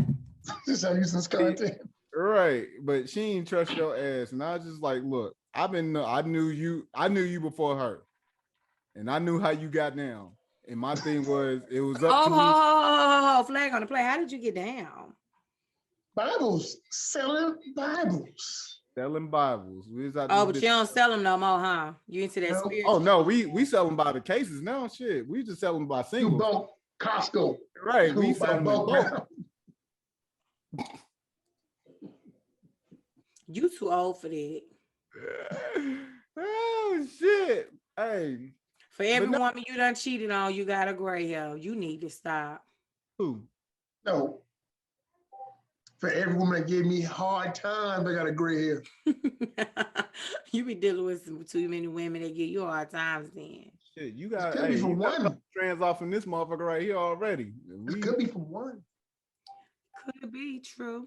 Just I'm using this content.
Right, but she ain't trust your ass, and I was just like, look, I knew you before her, and I knew how you got down. And my thing was, it was up to me.
Oh, flag on the play. How did you get down?
Bibles, selling Bibles.
Selling Bibles.
But you don't sell them no more, huh? You into that spirit?
Oh no, we sell them by the cases now. Shit, we just sell them by singles.
Bulk, Costco.
Right, we sell them bulk.
You too old for that.
Oh shit! Hey.
For every woman you done cheated on, you got a gray hair. You need to stop.
Who?
No. For every woman that gave me hard times, I got a gray hair.
You be dealing with too many women that give you hard times then.
Shit, you got
could be from
you got
one.
trans off from this motherfucker right here already.
This could be from one.
Could be true.